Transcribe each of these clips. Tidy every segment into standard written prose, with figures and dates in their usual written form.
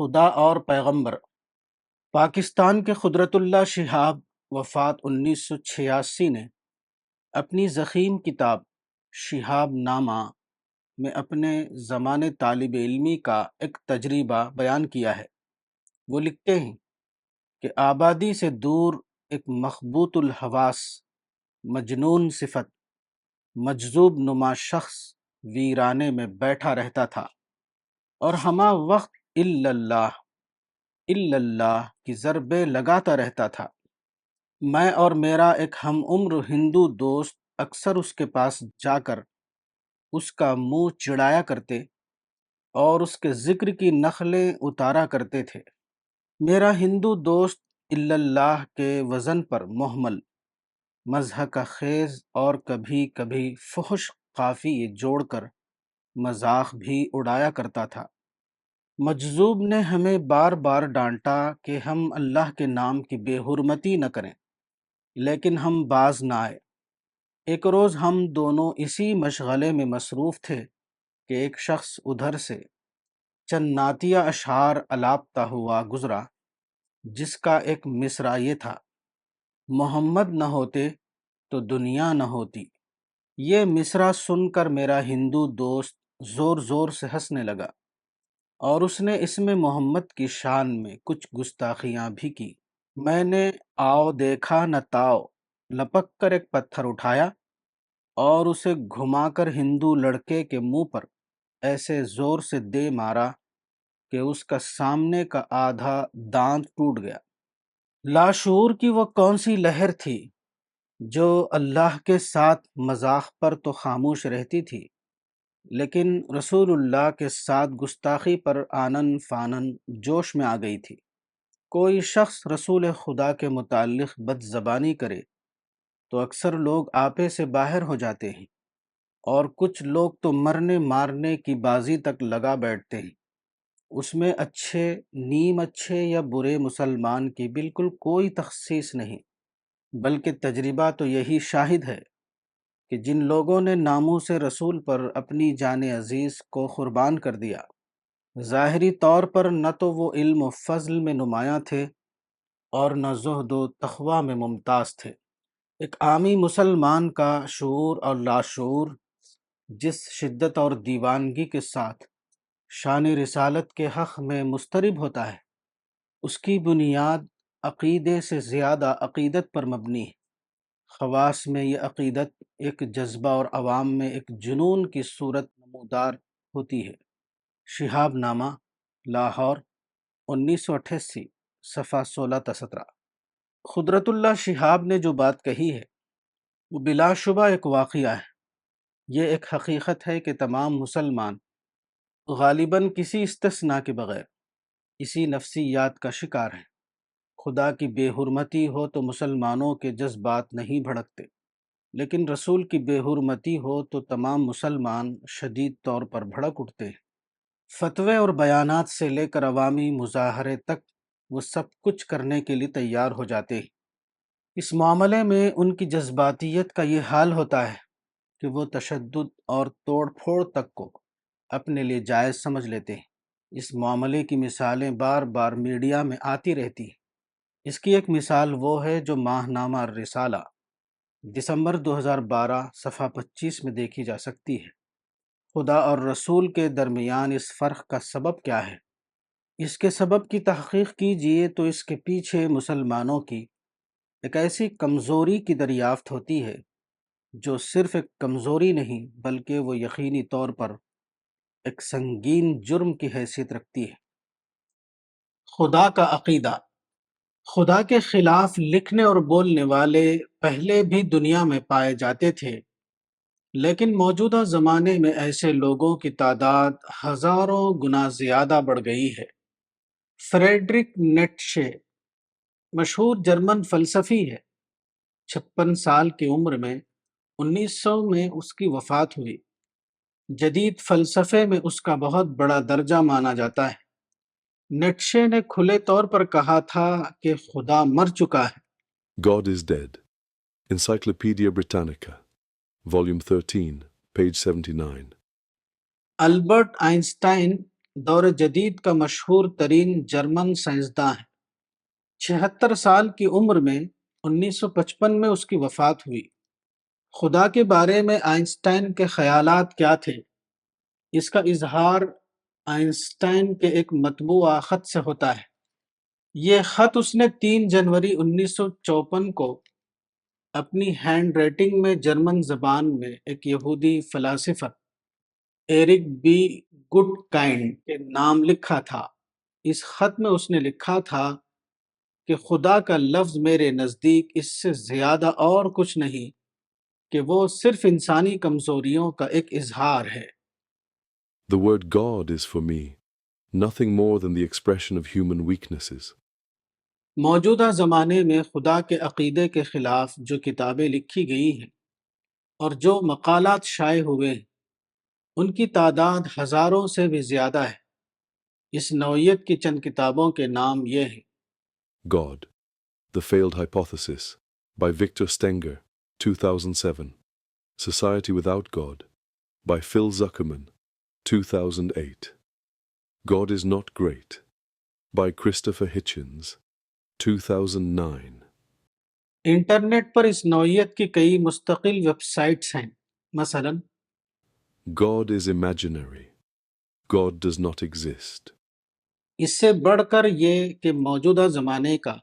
خدا اور پیغمبر۔ پاکستان کے قدرت اللہ شہاب وفات 1986 نے اپنی ضخیم کتاب شہاب نامہ میں اپنے زمانے طالب علمی کا ایک تجربہ بیان کیا ہے۔ وہ لکھتے ہیں کہ آبادی سے دور ایک مخبوط الحواس، مجنون صفت، مجذوب نما شخص ویرانے میں بیٹھا رہتا تھا اور ہمہ وقت الا اللہ کی ضربیں لگاتا رہتا تھا۔ میں اور میرا ایک ہم عمر ہندو دوست اکثر اس کے پاس جا کر اس کا منہ چڑھایا کرتے اور اس کے ذکر کی نخلیں اتارا کرتے تھے۔ میرا ہندو دوست اللہ کے وزن پر محمل، مضحکہ خیز اور کبھی کبھی فحش قافیے جوڑ کر مذاق بھی اڑایا کرتا تھا۔ مجذوب نے ہمیں بار بار ڈانٹا کہ ہم اللہ کے نام کی بے حرمتی نہ کریں، لیکن ہم باز نہ آئے۔ ایک روز ہم دونوں اسی مشغلے میں مصروف تھے کہ ایک شخص ادھر سے چند نعتیہ اشعار الاپتا ہوا گزرا، جس کا ایک مصرع یہ تھا: محمد نہ ہوتے تو دنیا نہ ہوتی۔ یہ مصرع سن کر میرا ہندو دوست زور زور سے ہنسنے لگا اور اس نے اس میں محمد کی شان میں کچھ گستاخیاں بھی کی۔ میں نے آؤ دیکھا نہ تاؤ لپک کر ایک پتھر اٹھایا اور اسے گھما کر ہندو لڑکے کے منہ پر ایسے زور سے دے مارا کہ اس کا سامنے کا آدھا دانت ٹوٹ گیا۔ لاشعور کی وہ کون سی لہر تھی جو اللہ کے ساتھ مذاق پر تو خاموش رہتی تھی، لیکن رسول اللہ کے ساتھ گستاخی پر آنن فانن جوش میں آ گئی تھی۔ کوئی شخص رسول خدا کے متعلق بد زبانی کرے تو اکثر لوگ آپے سے باہر ہو جاتے ہیں، اور کچھ لوگ تو مرنے مارنے کی بازی تک لگا بیٹھتے ہیں۔ اس میں اچھے، نیم اچھے یا برے مسلمان کی بالکل کوئی تخصیص نہیں، بلکہ تجربہ تو یہی شاہد ہے کہ جن لوگوں نے ناموس رسول پر اپنی جان عزیز کو قربان کر دیا، ظاہری طور پر نہ تو وہ علم و فضل میں نمایاں تھے اور نہ زہد و تقویٰ میں ممتاز تھے۔ ایک عامی مسلمان کا شعور اور لاشعور جس شدت اور دیوانگی کے ساتھ شان رسالت کے حق میں مضطرب ہوتا ہے، اس کی بنیاد عقیدے سے زیادہ عقیدت پر مبنی ہے۔ خواص میں یہ عقیدت ایک جذبہ اور عوام میں ایک جنون کی صورت نمودار ہوتی ہے۔ شہاب نامہ، لاہور، 1988، صفحہ 16-17۔ قدرت اللہ شہاب نے جو بات کہی ہے وہ بلا شبہ ایک واقعہ ہے۔ یہ ایک حقیقت ہے کہ تمام مسلمان غالباً کسی استثناء کے بغیر اسی نفسیات کا شکار ہیں۔ خدا کی بے حرمتی ہو تو مسلمانوں کے جذبات نہیں بھڑکتے، لیکن رسول کی بے حرمتی ہو تو تمام مسلمان شدید طور پر بھڑک اٹھتے ہیں۔ فتوے اور بیانات سے لے کر عوامی مظاہرے تک وہ سب کچھ کرنے کے لیے تیار ہو جاتے ہیں۔ اس معاملے میں ان کی جذباتیت کا یہ حال ہوتا ہے کہ وہ تشدد اور توڑ پھوڑ تک کو اپنے لیے جائز سمجھ لیتے ہیں۔ اس معاملے کی مثالیں بار بار میڈیا میں آتی رہتی ہیں۔ اس کی ایک مثال وہ ہے جو ماہ نامہ الرسالہ، دسمبر 2012، صفحہ 25 میں دیکھی جا سکتی ہے۔ خدا اور رسول کے درمیان اس فرق کا سبب کیا ہے؟ اس کے سبب کی تحقیق کیجئے تو اس کے پیچھے مسلمانوں کی ایک ایسی کمزوری کی دریافت ہوتی ہے جو صرف ایک کمزوری نہیں بلکہ وہ یقینی طور پر ایک سنگین جرم کی حیثیت رکھتی ہے۔ خدا کا عقیدہ۔ خدا کے خلاف لکھنے اور بولنے والے پہلے بھی دنیا میں پائے جاتے تھے، لیکن موجودہ زمانے میں ایسے لوگوں کی تعداد ہزاروں گنا زیادہ بڑھ گئی ہے۔ فریڈرک نیٹشے مشہور جرمن فلسفی ہے۔ 56 سال کی عمر میں 1900 میں اس کی وفات ہوئی۔ جدید فلسفے میں اس کا بہت بڑا درجہ مانا جاتا ہے۔ نیٹشے نے کھلے طور پر کہا تھا کہ خدا مر چکا ہے۔ God is dead. Encyclopedia Britannica, Volume 13, page 79. Albert Einstein دور جدید کا مشہور ترین جرمن سائنسداں ہے۔ 76 سال کی عمر میں 1955 میں اس کی وفات ہوئی۔ خدا کے بارے میں آئنسٹائن کے خیالات کیا تھے؟ اس کا اظہار آئنسٹائن کے ایک مطبوعہ خط سے ہوتا ہے۔ یہ خط اس نے 3 جنوری 1954 کو اپنی ہینڈ رائٹنگ میں جرمن زبان میں ایک یہودی philosopher Eric B Gutkind کے نام لکھا تھا۔ اس خط میں اس نے لکھا تھا کہ خدا کا لفظ میرے نزدیک اس سے زیادہ اور کچھ نہیں کہ وہ صرف انسانی کمزوریوں کا ایک اظہار ہے۔ The word God is for me nothing more than the expression of human weaknesses. موجودہ زمانے میں خدا کے عقیدے کے خلاف جو کتابیں لکھی گئی ہیں اور جو مقالات شائع ہوئے ہیں ان کی تعداد ہزاروں سے بھی زیادہ ہے۔ اس نوعیت کی چند کتابوں کے نام یہ ہیں: God, The Failed Hypothesis by Victor Stenger, 2007. Society Without God by Phil Zuckerman, 2008. God is Not Great by Christopher Hitchens, 2009. Internet پر اس نوعیت کی کئی مستقل ویب سائٹس ہیں، مثلا God is imaginary. God does not exist. اس سے بڑھ کر یہ کہ موجودہ زمانے کا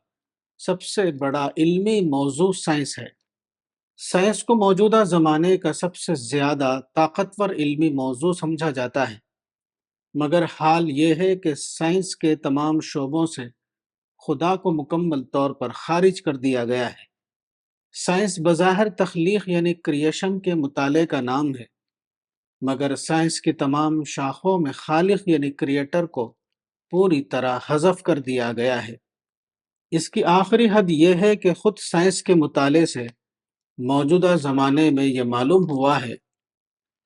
سب سے بڑا علمی موضوع سائنس ہے۔ سائنس کو موجودہ زمانے کا سب سے زیادہ طاقتور علمی موضوع سمجھا جاتا ہے، مگر حال یہ ہے کہ سائنس کے تمام شعبوں سے خدا کو مکمل طور پر خارج کر دیا گیا ہے۔ سائنس بظاہر تخلیق یعنی کریشن کے مطالعے کا نام ہے، مگر سائنس کی تمام شاخوں میں خالق یعنی کریٹر کو پوری طرح حذف کر دیا گیا ہے۔ اس کی آخری حد یہ ہے کہ خود سائنس کے مطالعے سے موجودہ زمانے میں یہ معلوم ہوا ہے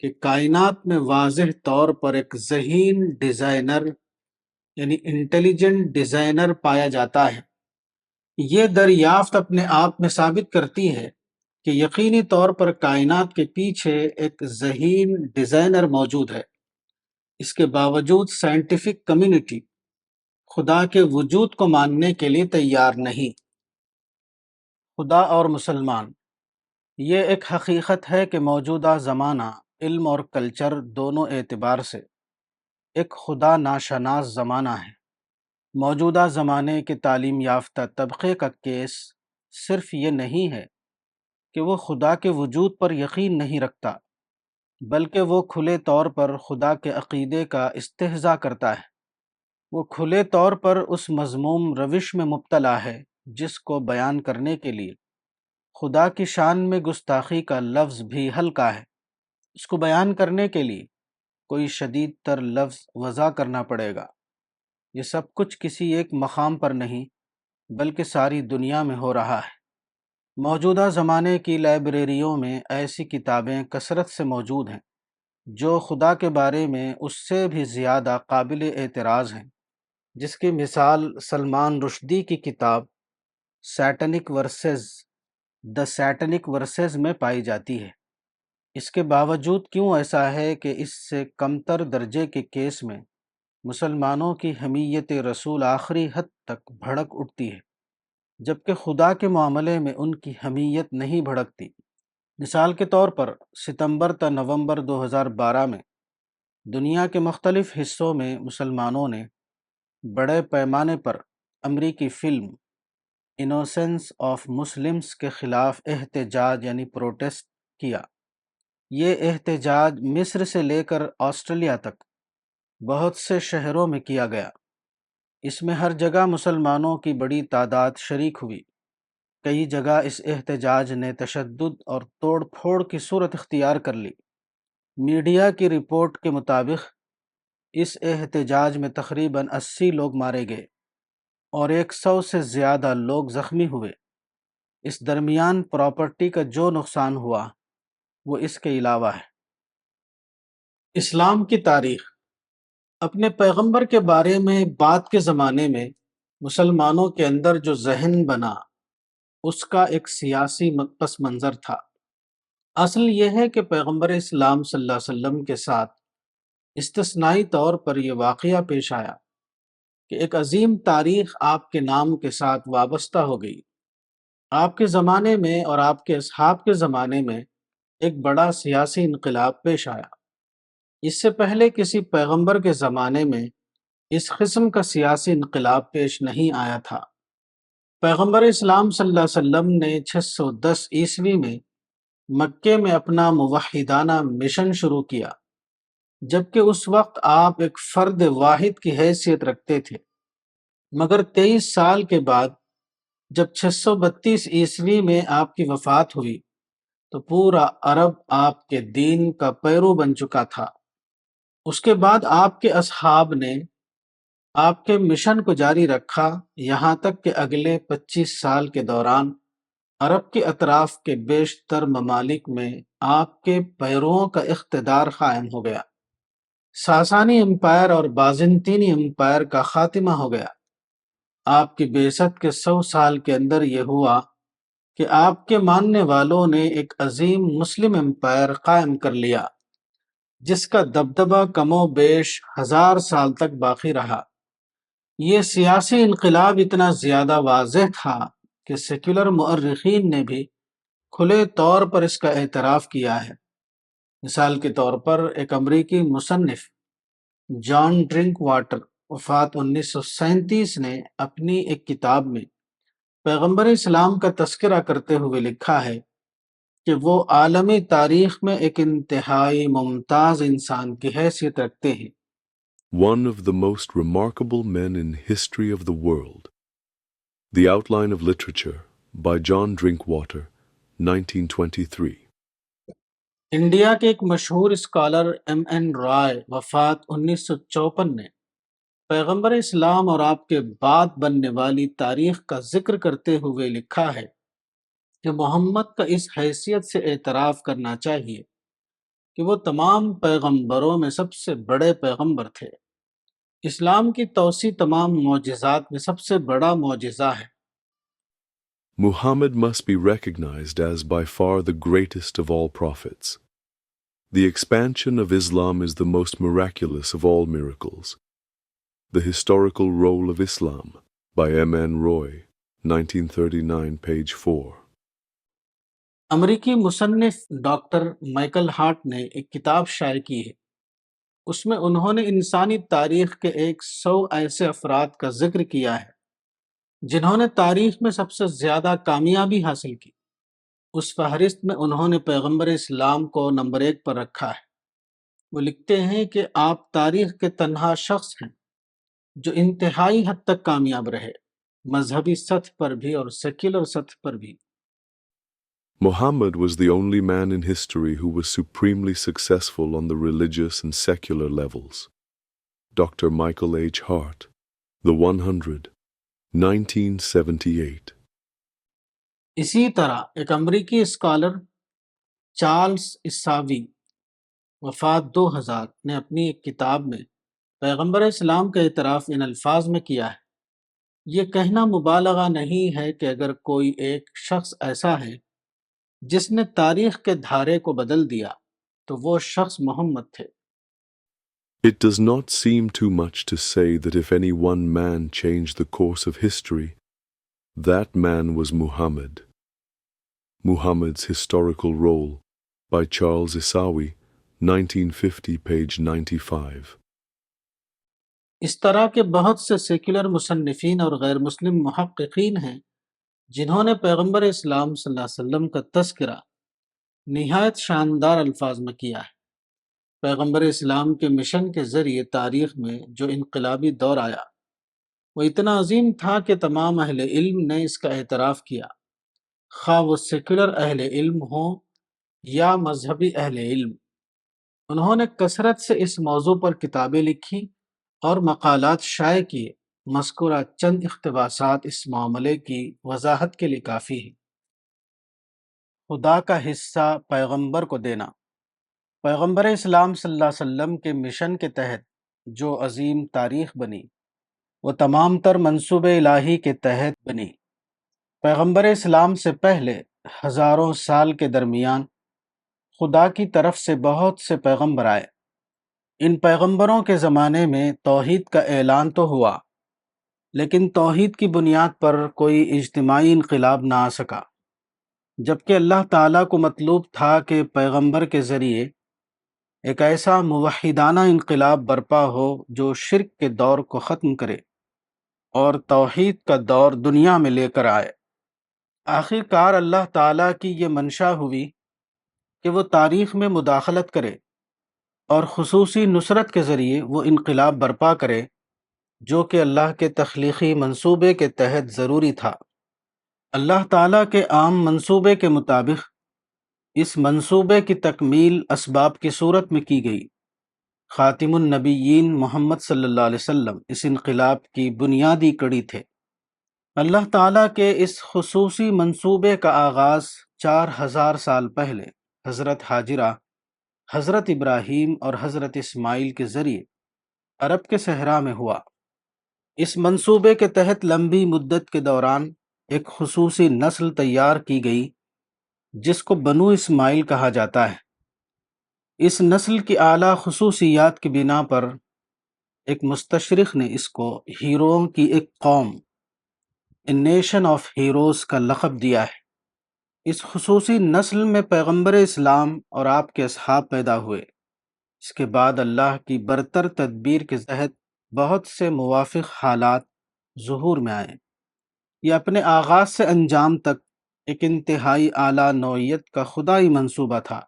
کہ کائنات میں واضح طور پر ایک ذہین ڈیزائنر یعنی انٹیلیجنٹ ڈیزائنر پایا جاتا ہے۔ یہ دریافت اپنے آپ میں ثابت کرتی ہے کہ یقینی طور پر کائنات کے پیچھے ایک ذہین ڈیزائنر موجود ہے۔ اس کے باوجود سائنٹیفک کمیونٹی خدا کے وجود کو ماننے کے لیے تیار نہیں۔ خدا اور مسلمان۔ یہ ایک حقیقت ہے کہ موجودہ زمانہ علم اور کلچر دونوں اعتبار سے ایک خدا ناشناس زمانہ ہے۔ موجودہ زمانے کے تعلیم یافتہ طبقے کا کیس صرف یہ نہیں ہے کہ وہ خدا کے وجود پر یقین نہیں رکھتا، بلکہ وہ کھلے طور پر خدا کے عقیدے کا استہزاء کرتا ہے۔ وہ کھلے طور پر اس مذموم روش میں مبتلا ہے جس کو بیان کرنے کے لیے خدا کی شان میں گستاخی کا لفظ بھی ہلکا ہے۔ اس کو بیان کرنے کے لیے کوئی شدید تر لفظ وضع کرنا پڑے گا۔ یہ سب کچھ کسی ایک مقام پر نہیں بلکہ ساری دنیا میں ہو رہا ہے۔ موجودہ زمانے کی لائبریریوں میں ایسی کتابیں کثرت سے موجود ہیں جو خدا کے بارے میں اس سے بھی زیادہ قابل اعتراض ہیں، جس کی مثال سلمان رشدی کی کتاب Satanic Verses the Satanic Verses میں پائی جاتی ہے۔ اس کے باوجود کیوں ایسا ہے کہ اس سے کمتر درجے کے کیس میں مسلمانوں کی حمیت رسول آخری حد تک بھڑک اٹھتی ہے، جبکہ خدا کے معاملے میں ان کی حمیت نہیں بھڑکتی۔ مثال کے طور پر ستمبر تا نومبر 2012 میں دنیا کے مختلف حصوں میں مسلمانوں نے بڑے پیمانے پر امریکی فلم انوسینس آف مسلمز کے خلاف احتجاج یعنی پروٹیسٹ کیا۔ یہ احتجاج مصر سے لے کر آسٹریلیا تک بہت سے شہروں میں کیا گیا۔ اس میں ہر جگہ مسلمانوں کی بڑی تعداد شریک ہوئی۔ کئی جگہ اس احتجاج نے تشدد اور توڑ پھوڑ کی صورت اختیار کر لی۔ میڈیا کی رپورٹ کے مطابق اس احتجاج میں تقریباً 80 لوگ مارے گئے اور 100 سے زیادہ لوگ زخمی ہوئے۔ اس درمیان پراپرٹی کا جو نقصان ہوا وہ اس کے علاوہ ہے۔ اسلام کی تاریخ۔ اپنے پیغمبر کے بارے میں بعد کے زمانے میں مسلمانوں کے اندر جو ذہن بنا اس کا ایک سیاسی پس منظر تھا۔ اصل یہ ہے کہ پیغمبر اسلام صلی اللہ علیہ وسلم کے ساتھ استثنائی طور پر یہ واقعہ پیش آیا کہ ایک عظیم تاریخ آپ کے نام کے ساتھ وابستہ ہو گئی۔ آپ کے زمانے میں اور آپ کے اصحاب کے زمانے میں ایک بڑا سیاسی انقلاب پیش آیا۔ اس سے پہلے کسی پیغمبر کے زمانے میں اس قسم کا سیاسی انقلاب پیش نہیں آیا تھا۔ پیغمبر اسلام صلی اللہ علیہ وسلم نے 610 عیسوی میں مکے میں اپنا موحدانہ مشن شروع کیا، جبکہ اس وقت آپ ایک فرد واحد کی حیثیت رکھتے تھے، مگر 23 سال کے بعد جب 632 عیسوی میں آپ کی وفات ہوئی تو پورا عرب آپ کے دین کا پیرو بن چکا تھا۔ اس کے بعد آپ کے اصحاب نے آپ کے مشن کو جاری رکھا، یہاں تک کہ اگلے 25 سال کے دوران عرب کے اطراف کے بیشتر ممالک میں آپ کے پیروؤں کا اقتدار قائم ہو گیا۔ ساسانی امپائر اور بازنطینی امپائر کا خاتمہ ہو گیا۔ آپ کی بعثت کے 100 سال کے اندر یہ ہوا کہ آپ کے ماننے والوں نے ایک عظیم مسلم امپائر قائم کر لیا، جس کا دبدبہ کم و بیش 1000 سال تک باقی رہا۔ یہ سیاسی انقلاب اتنا زیادہ واضح تھا کہ سیکولر مؤرخین نے بھی کھلے طور پر اس کا اعتراف کیا ہے۔ مثال کے طور پر ایک امریکی مصنف جان ڈرنک واٹر وفات 1937 نے اپنی ایک کتاب میں پیغمبر اسلام کا تذکرہ کرتے ہوئے لکھا ہے کہ وہ عالمی تاریخ میں ایک انتہائی ممتاز انسان کی حیثیت رکھتے ہیں۔ One of the most remarkable men in history of the world. The Outline of Literature by John Drinkwater, 1923. India کے ایک مشہور اسکالر ایم این رائے وفات 1954 نے پیغمبر اسلام اور آپ کے بعد بننے والی تاریخ کا ذکر کرتے ہوئے لکھا ہے کہ محمد کا اس حیثیت سے اعتراف کرنا چاہیے کہ وہ تمام پیغمبروں میں سب سے بڑے پیغمبر تھے۔ اسلام کی توسیع تمام معجزات میں سب سے بڑا معجزہ ہے۔ Muhammad must be recognized as by far the greatest of all prophets. The expansion of Islam is the most miraculous of all miracles. The Historical Role of Islam by M. N. Roy, 1939, page 4. امریکی مصنف doctor Michael Hart نے ایک کتاب شائع کی ہے۔ اس میں انہوں نے انسانی تاریخ کے 100 ایسے افراد کا ذکر کیا ہے جنہوں نے تاریخ میں سب سے زیادہ کامیابی حاصل کی۔ اس فہرست میں انہوں نے پیغمبر اسلام کو نمبر 1 پر رکھا ہے۔ وہ لکھتے ہیں کہ آپ تاریخ کے تنہا شخص ہیں جو انتہائی حد تک کامیاب رہے، مذہبی سطح پر بھی اور سیکولر سطح پر بھی۔ Muhammad was the only man in history who was supremely successful on the religious and secular levels. Dr. Michael H. Hart, The 100, 1978. اسی طرح ایک امریکی اسکالر چارلز اساوی وفات 2000 نے اپنی ایک کتاب میں پیغمبر اسلام کا اعتراف ان الفاظ میں کیا ہے: یہ کہنا مبالغہ نہیں ہے کہ اگر کوئی ایک شخص ایسا ہے جس نے تاریخ کے دھارے کو بدل دیا تو وہ شخص محمد تھے۔ It does not seem too much to say that if any one man changed the course of history, that man was Muhammad. Muhammad's Historical Role by Charles Issawi, 1950, page 95. اس طرح کے بہت سے سیکولر مصنفین اور غیر مسلم محققین ہیں جنہوں نے پیغمبر اسلام صلی اللہ علیہ وسلم کا تذکرہ نہایت شاندار الفاظ میں کیا ہے۔ پیغمبر اسلام کے مشن کے ذریعے تاریخ میں جو انقلابی دور آیا وہ اتنا عظیم تھا کہ تمام اہل علم نے اس کا اعتراف کیا، خواہ وہ سیکولر اہل علم ہوں یا مذہبی اہل علم۔ انہوں نے کثرت سے اس موضوع پر کتابیں لکھی اور مقالات شائع کیے۔ مذکورہ چند اقتباسات اس معاملے کی وضاحت کے لیے کافی ہیں۔ خدا کا حصہ پیغمبر کو دینا۔ پیغمبر اسلام صلی اللہ علیہ وسلم کے مشن کے تحت جو عظیم تاریخ بنی وہ تمام تر منصوبے الہی کے تحت بنی۔ پیغمبر اسلام سے پہلے ہزاروں سال کے درمیان خدا کی طرف سے بہت سے پیغمبر آئے۔ ان پیغمبروں کے زمانے میں توحید کا اعلان تو ہوا، لیکن توحید کی بنیاد پر کوئی اجتماعی انقلاب نہ آ سکا، جبکہ اللہ تعالیٰ کو مطلوب تھا کہ پیغمبر کے ذریعے ایک ایسا موحدانہ انقلاب برپا ہو جو شرک کے دور کو ختم کرے اور توحید کا دور دنیا میں لے کر آئے۔ آخر کار اللہ تعالیٰ کی یہ منشا ہوئی کہ وہ تاریخ میں مداخلت کرے اور خصوصی نصرت کے ذریعے وہ انقلاب برپا کرے جو کہ اللہ کے تخلیقی منصوبے کے تحت ضروری تھا۔ اللہ تعالیٰ کے عام منصوبے کے مطابق اس منصوبے کی تکمیل اسباب کی صورت میں کی گئی۔ خاتم النبیین محمد صلی اللہ علیہ وسلم اس انقلاب کی بنیادی کڑی تھے۔ اللہ تعالیٰ کے اس خصوصی منصوبے کا آغاز 4000 سال پہلے حضرت ہاجرہ، حضرت ابراہیم اور حضرت اسماعیل کے ذریعے عرب کے صحرا میں ہوا۔ اس منصوبے کے تحت لمبی مدت کے دوران ایک خصوصی نسل تیار کی گئی جس کو بنو اسماعیل کہا جاتا ہے۔ اس نسل کی اعلیٰ خصوصیات کی بنا پر ایک مستشرق نے اس کو ہیروؤں کی ایک قوم، اے نیشن آف ہیروز کا لقب دیا ہے۔ اس خصوصی نسل میں پیغمبر اسلام اور آپ کے اصحاب پیدا ہوئے۔ اس کے بعد اللہ کی برتر تدبیر کے تحت بہت سے موافق حالات ظہور میں آئے۔ یہ اپنے آغاز سے انجام تک ایک انتہائی اعلیٰ نوعیت کا خدائی منصوبہ تھا۔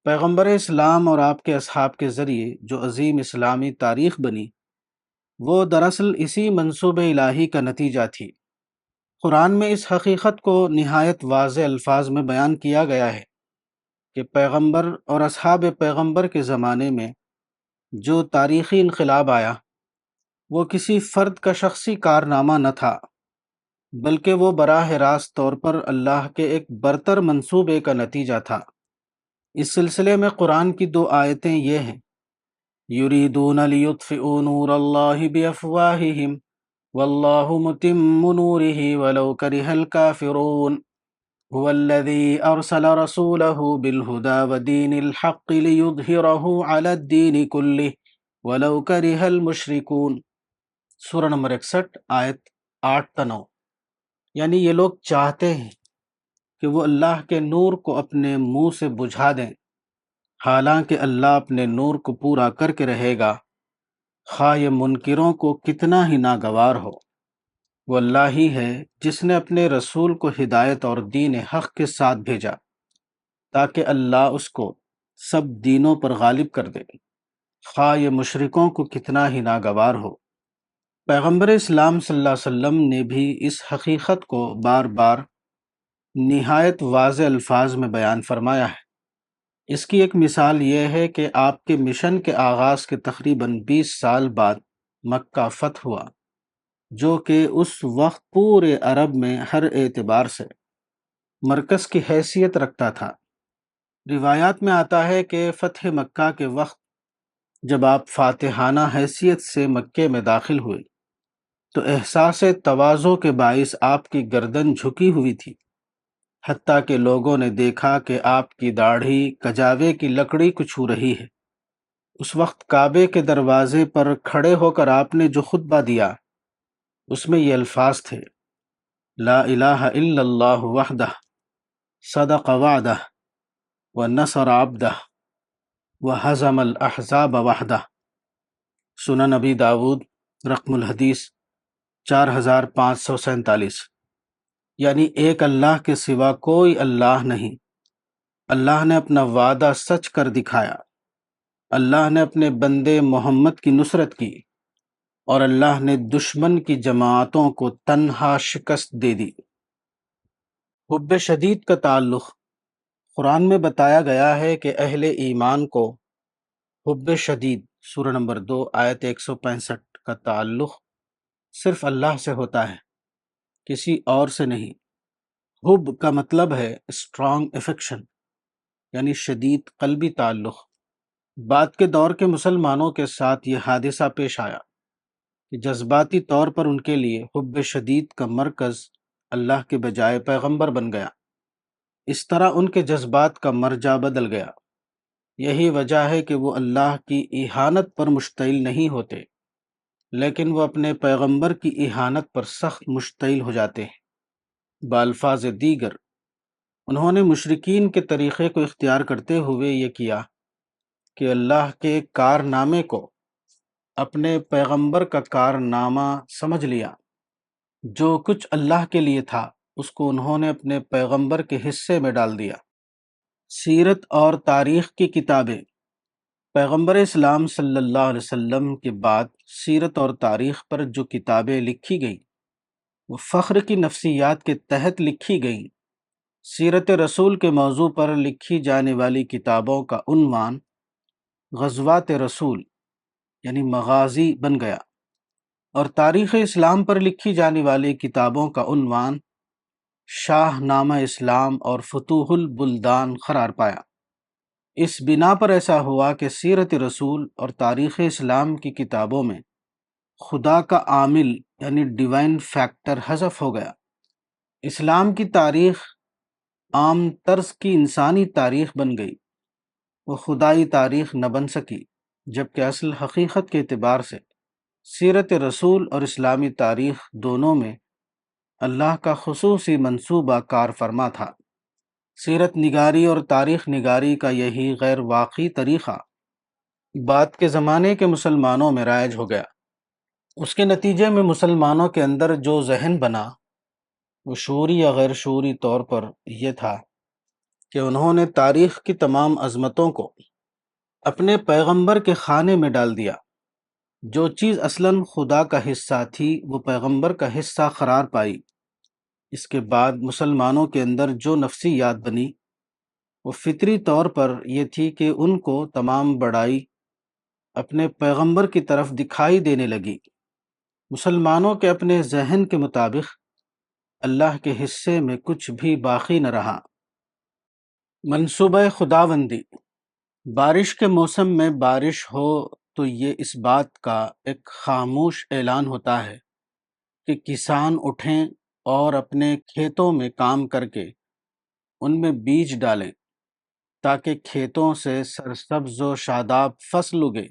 پیغمبر اسلام اور آپ کے اصحاب کے ذریعے جو عظیم اسلامی تاریخ بنی، وہ دراصل اسی منصوبے الہی کا نتیجہ تھی۔ قرآن میں اس حقیقت کو نہایت واضح الفاظ میں بیان کیا گیا ہے کہ پیغمبر اور اصحاب پیغمبر کے زمانے میں جو تاریخی انقلاب آیا وہ کسی فرد کا شخصی کارنامہ نہ تھا، بلکہ وہ براہ راست طور پر اللہ کے ایک برتر منصوبے کا نتیجہ تھا۔ اس سلسلے میں قرآن کی 2 آیتیں یہ ہیں: یریدون لیطفئوا نور اللہ بافواہہم واللہ متم نورہ ولو کرہ الکافرون هو الذی ارسل رسولہ بالہدی ودین الحق لیظہرہ علی الدین کلہ ولو کرہ المشرکون۔ سورہ نمبر 61 آیت 8 تا 9۔ یعنی یہ لوگ چاہتے ہیں کہ وہ اللہ کے نور کو اپنے منہ سے بجھا دیں، حالانکہ اللہ اپنے نور کو پورا کر کے رہے گا، خواہ یہ منکروں کو کتنا ہی ناگوار ہو۔ وہ اللہ ہی ہے جس نے اپنے رسول کو ہدایت اور دین حق کے ساتھ بھیجا تاکہ اللہ اس کو سب دینوں پر غالب کر دے، خواہ یہ مشرکوں کو کتنا ہی ناگوار ہو۔ پیغمبر اسلام صلی اللہ علیہ وسلم نے بھی اس حقیقت کو بار بار نہایت واضح الفاظ میں بیان فرمایا ہے۔ اس کی ایک مثال یہ ہے کہ آپ کے مشن کے آغاز کے تقریباً 20 سال بعد مکہ فتح ہوا، جو کہ اس وقت پورے عرب میں ہر اعتبار سے مرکز کی حیثیت رکھتا تھا۔ روایات میں آتا ہے کہ فتح مکہ کے وقت جب آپ فاتحانہ حیثیت سے مکے میں داخل ہوئے تو احساس تواضع کے باعث آپ کی گردن جھکی ہوئی تھی، حتیٰ کہ لوگوں نے دیکھا کہ آپ کی داڑھی کجاوے کی لکڑی کو چھو رہی ہے۔ اس وقت کعبے کے دروازے پر کھڑے ہو کر آپ نے جو خطبہ دیا اس میں یہ الفاظ تھے: لا الہ الا اللہ وحدہ صدق وعدہ ونصر عبدہ وہزم الاحزاب وحدہ۔ سنن نبی داود رقم الحدیث 4547۔ یعنی ایک اللہ کے سوا کوئی اللہ نہیں۔ اللہ نے اپنا وعدہ سچ کر دکھایا، اللہ نے اپنے بندے محمد کی نصرت کی، اور اللہ نے دشمن کی جماعتوں کو تنہا شکست دے دی۔ حب شدید کا تعلق قرآن میں بتایا گیا ہے کہ اہل ایمان کو حب شدید سورہ نمبر 2 آیت 165 کا تعلق صرف اللہ سے ہوتا ہے، کسی اور سے نہیں۔ حب کا مطلب ہے اسٹرانگ افیکشن، یعنی شدید قلبی تعلق۔ بعد کے دور کے مسلمانوں کے ساتھ یہ حادثہ پیش آیا کہ جذباتی طور پر ان کے لیے حب شدید کا مرکز اللہ کے بجائے پیغمبر بن گیا۔ اس طرح ان کے جذبات کا مرجع بدل گیا۔ یہی وجہ ہے کہ وہ اللہ کی اہانت پر مشتعل نہیں ہوتے، لیکن وہ اپنے پیغمبر کی اہانت پر سخت مشتعل ہو جاتے ہیں۔ بالفاظ دیگر انہوں نے مشرکین کے طریقے کو اختیار کرتے ہوئے یہ کیا کہ اللہ کے کارنامے کو اپنے پیغمبر کا کارنامہ سمجھ لیا۔ جو کچھ اللہ کے لیے تھا اس کو انہوں نے اپنے پیغمبر کے حصے میں ڈال دیا۔ سیرت اور تاریخ کی کتابیں۔ پیغمبر اسلام صلی اللہ علیہ وسلم کے بعد سیرت اور تاریخ پر جو کتابیں لکھی گئیں وہ فخر کی نفسیات کے تحت لکھی گئیں۔ سیرت رسول کے موضوع پر لکھی جانے والی کتابوں کا عنوان غزوات رسول یعنی مغازی بن گیا، اور تاریخ اسلام پر لکھی جانے والی کتابوں کا عنوان شاہ نامہ اسلام اور فتوح البلدان قرار پایا۔ اس بنا پر ایسا ہوا کہ سیرت رسول اور تاریخ اسلام کی کتابوں میں خدا کا عامل یعنی ڈیوائن فیکٹر حذف ہو گیا۔ اسلام کی تاریخ عام طرز کی انسانی تاریخ بن گئی، وہ خدائی تاریخ نہ بن سکی، جبکہ اصل حقیقت کے اعتبار سے سیرت رسول اور اسلامی تاریخ دونوں میں اللہ کا خصوصی منصوبہ کار فرما تھا۔ سیرت نگاری اور تاریخ نگاری کا یہی غیر واقعی طریقہ بعد کے زمانے کے مسلمانوں میں رائج ہو گیا۔ اس کے نتیجے میں مسلمانوں کے اندر جو ذہن بنا وہ شعوری یا غیر شعوری طور پر یہ تھا کہ انہوں نے تاریخ کی تمام عظمتوں کو اپنے پیغمبر کے خانے میں ڈال دیا۔ جو چیز اصلاً خدا کا حصہ تھی وہ پیغمبر کا حصہ قرار پائی۔ اس کے بعد مسلمانوں کے اندر جو نفسیات بنی وہ فطری طور پر یہ تھی کہ ان کو تمام بڑائی اپنے پیغمبر کی طرف دکھائی دینے لگی۔ مسلمانوں کے اپنے ذہن کے مطابق اللہ کے حصے میں کچھ بھی باقی نہ رہا۔ منصوبہ خداوندی۔ بارش کے موسم میں بارش ہو تو یہ اس بات کا ایک خاموش اعلان ہوتا ہے کہ کسان اٹھیں اور اپنے کھیتوں میں کام کر کے ان میں بیج ڈالیں تاکہ کھیتوں سے سرسبز و شاداب فصل اگے۔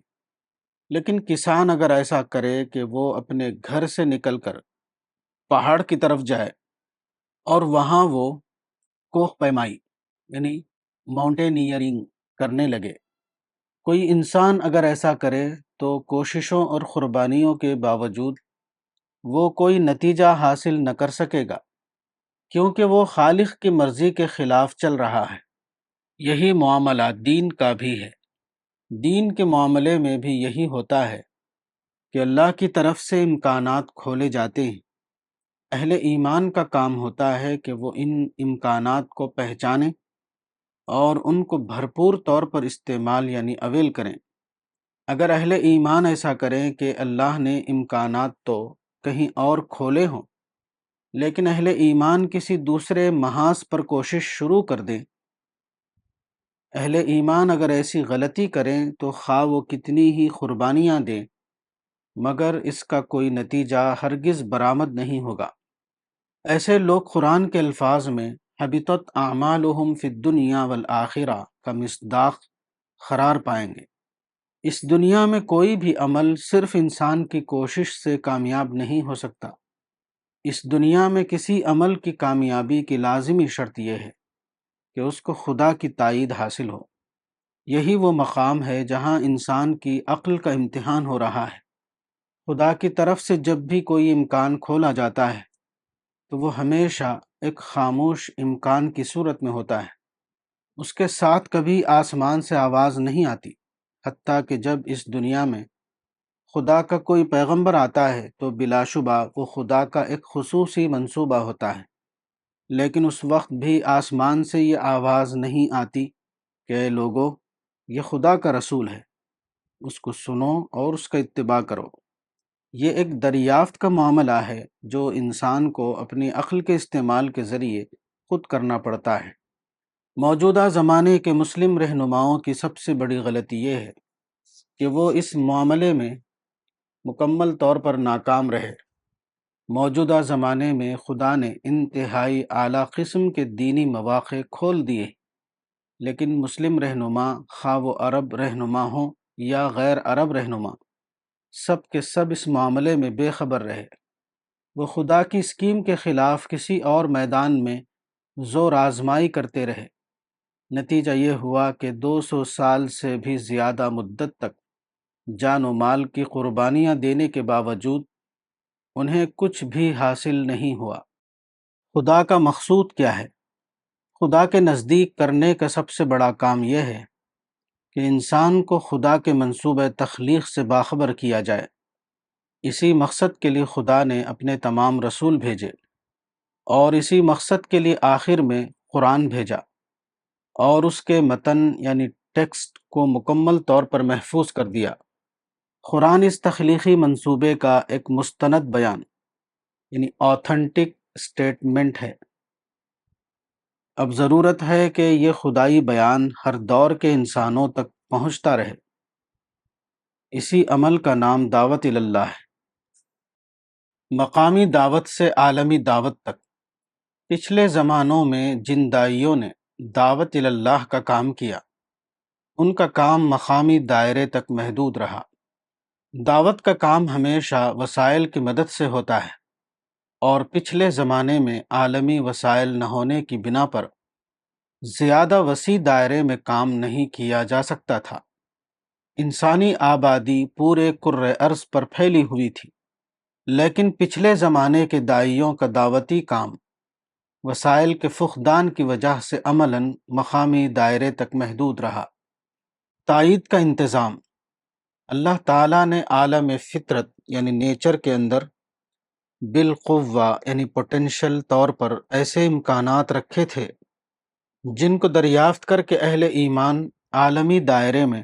لیکن کسان اگر ایسا کرے کہ وہ اپنے گھر سے نکل کر پہاڑ کی طرف جائے اور وہاں وہ کوہ پیمائی یعنی ماؤنٹینئرنگ کرنے لگے، کوئی انسان اگر ایسا کرے تو کوششوں اور قربانیوں کے باوجود وہ کوئی نتیجہ حاصل نہ کر سکے گا، کیونکہ وہ خالق کی مرضی کے خلاف چل رہا ہے۔ یہی معاملہ دین کا بھی ہے۔ دین کے معاملے میں بھی یہی ہوتا ہے کہ اللہ کی طرف سے امکانات کھولے جاتے ہیں۔ اہل ایمان کا کام ہوتا ہے کہ وہ ان امکانات کو پہچانیں اور ان کو بھرپور طور پر استعمال یعنی اویل کریں۔ اگر اہل ایمان ایسا کریں کہ اللہ نے امکانات تو کہیں اور کھولے ہوں لیکن اہل ایمان کسی دوسرے محاذ پر کوشش شروع کر دیں، اہل ایمان اگر ایسی غلطی کریں تو خواہ وہ کتنی ہی قربانیاں دیں مگر اس کا کوئی نتیجہ ہرگز برآمد نہیں ہوگا۔ ایسے لوگ قرآن کے الفاظ میں حبطت اعمالہم فی الدنیا والآخرہ کا مصداق قرار پائیں گے۔ اس دنیا میں کوئی بھی عمل صرف انسان کی کوشش سے کامیاب نہیں ہو سکتا۔ اس دنیا میں کسی عمل کی کامیابی کی لازمی شرط یہ ہے کہ اس کو خدا کی تائید حاصل ہو۔ یہی وہ مقام ہے جہاں انسان کی عقل کا امتحان ہو رہا ہے۔ خدا کی طرف سے جب بھی کوئی امکان کھولا جاتا ہے تو وہ ہمیشہ ایک خاموش امکان کی صورت میں ہوتا ہے۔ اس کے ساتھ کبھی آسمان سے آواز نہیں آتی، حتیٰ کہ جب اس دنیا میں خدا کا کوئی پیغمبر آتا ہے تو بلا شبہ وہ خدا کا ایک خصوصی منصوبہ ہوتا ہے، لیکن اس وقت بھی آسمان سے یہ آواز نہیں آتی کہ اے لوگو، یہ خدا کا رسول ہے، اس کو سنو اور اس کا اتباع کرو۔ یہ ایک دریافت کا معاملہ ہے جو انسان کو اپنی عقل کے استعمال کے ذریعے خود کرنا پڑتا ہے۔ موجودہ زمانے کے مسلم رہنماؤں کی سب سے بڑی غلطی یہ ہے کہ وہ اس معاملے میں مکمل طور پر ناکام رہے۔ موجودہ زمانے میں خدا نے انتہائی اعلیٰ قسم کے دینی مواقع کھول دیے، لیکن مسلم رہنما، خواہ وہ عرب رہنما ہوں یا غیر عرب رہنما، سب کے سب اس معاملے میں بے خبر رہے۔ وہ خدا کی اسکیم کے خلاف کسی اور میدان میں زور آزمائی کرتے رہے۔ نتیجہ یہ ہوا کہ 200 سال سے بھی زیادہ مدت تک جان و مال کی قربانیاں دینے کے باوجود انہیں کچھ بھی حاصل نہیں ہوا۔ خدا کا مقصود کیا ہے؟ خدا کے نزدیک کرنے کا سب سے بڑا کام یہ ہے کہ انسان کو خدا کے منصوبہ تخلیق سے باخبر کیا جائے۔ اسی مقصد کے لیے خدا نے اپنے تمام رسول بھیجے، اور اسی مقصد کے لیے آخر میں قرآن بھیجا، اور اس کے متن یعنی ٹیکسٹ کو مکمل طور پر محفوظ کر دیا۔ قرآن اس تخلیقی منصوبے کا ایک مستند بیان یعنی آتھنٹک اسٹیٹمنٹ ہے۔ اب ضرورت ہے کہ یہ خدائی بیان ہر دور کے انسانوں تک پہنچتا رہے۔ اسی عمل کا نام دعوت اللہ ہے۔ مقامی دعوت سے عالمی دعوت تک پچھلے زمانوں میں جن داعیوں نے دعوت اللہ کا کام کیا، ان کا کام مقامی دائرے تک محدود رہا۔ دعوت کا کام ہمیشہ وسائل کی مدد سے ہوتا ہے، اور پچھلے زمانے میں عالمی وسائل نہ ہونے کی بنا پر زیادہ وسیع دائرے میں کام نہیں کیا جا سکتا تھا۔ انسانی آبادی پورے کرۂ ارض پر پھیلی ہوئی تھی، لیکن پچھلے زمانے کے داعیوں کا دعوتی کام وسائل کے فقدان کی وجہ سے عملاً مقامی دائرے تک محدود رہا۔ تائید کا انتظام: اللہ تعالیٰ نے عالم فطرت یعنی نیچر کے اندر بالقوہ یعنی پوٹینشل طور پر ایسے امکانات رکھے تھے جن کو دریافت کر کے اہل ایمان عالمی دائرے میں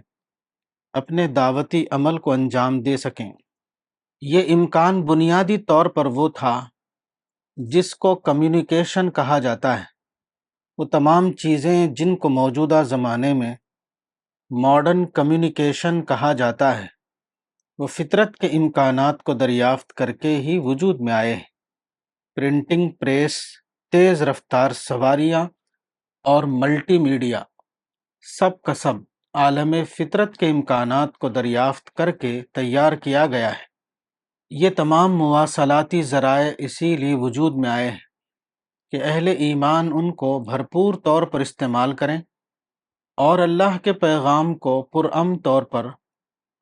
اپنے دعوتی عمل کو انجام دے سکیں۔ یہ امکان بنیادی طور پر وہ تھا جس کو کمیونیکیشن کہا جاتا ہے۔ وہ تمام چیزیں جن کو موجودہ زمانے میں ماڈرن کمیونیکیشن کہا جاتا ہے، وہ فطرت کے امکانات کو دریافت کر کے ہی وجود میں آئے ہیں۔ پرنٹنگ پریس، تیز رفتار سواریاں اور ملٹی میڈیا، سب کا سب عالم فطرت کے امکانات کو دریافت کر کے تیار کیا گیا ہے۔ یہ تمام مواصلاتی ذرائع اسی لیے وجود میں آئے ہیں کہ اہل ایمان ان کو بھرپور طور پر استعمال کریں اور اللہ کے پیغام کو پرامن طور پر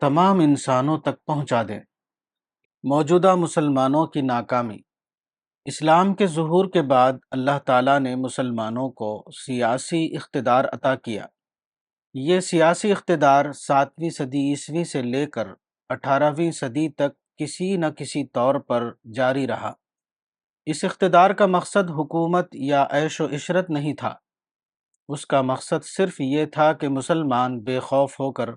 تمام انسانوں تک پہنچا دیں۔ موجودہ مسلمانوں کی ناکامی: اسلام کے ظہور کے بعد اللہ تعالیٰ نے مسلمانوں کو سیاسی اقتدار عطا کیا۔ یہ سیاسی اقتدار 7ویں صدی عیسوی سے لے کر 18ویں صدی تک کسی نہ کسی طور پر جاری رہا۔ اس اقتدار کا مقصد حکومت یا عیش و عشرت نہیں تھا، اس کا مقصد صرف یہ تھا کہ مسلمان بے خوف ہو کر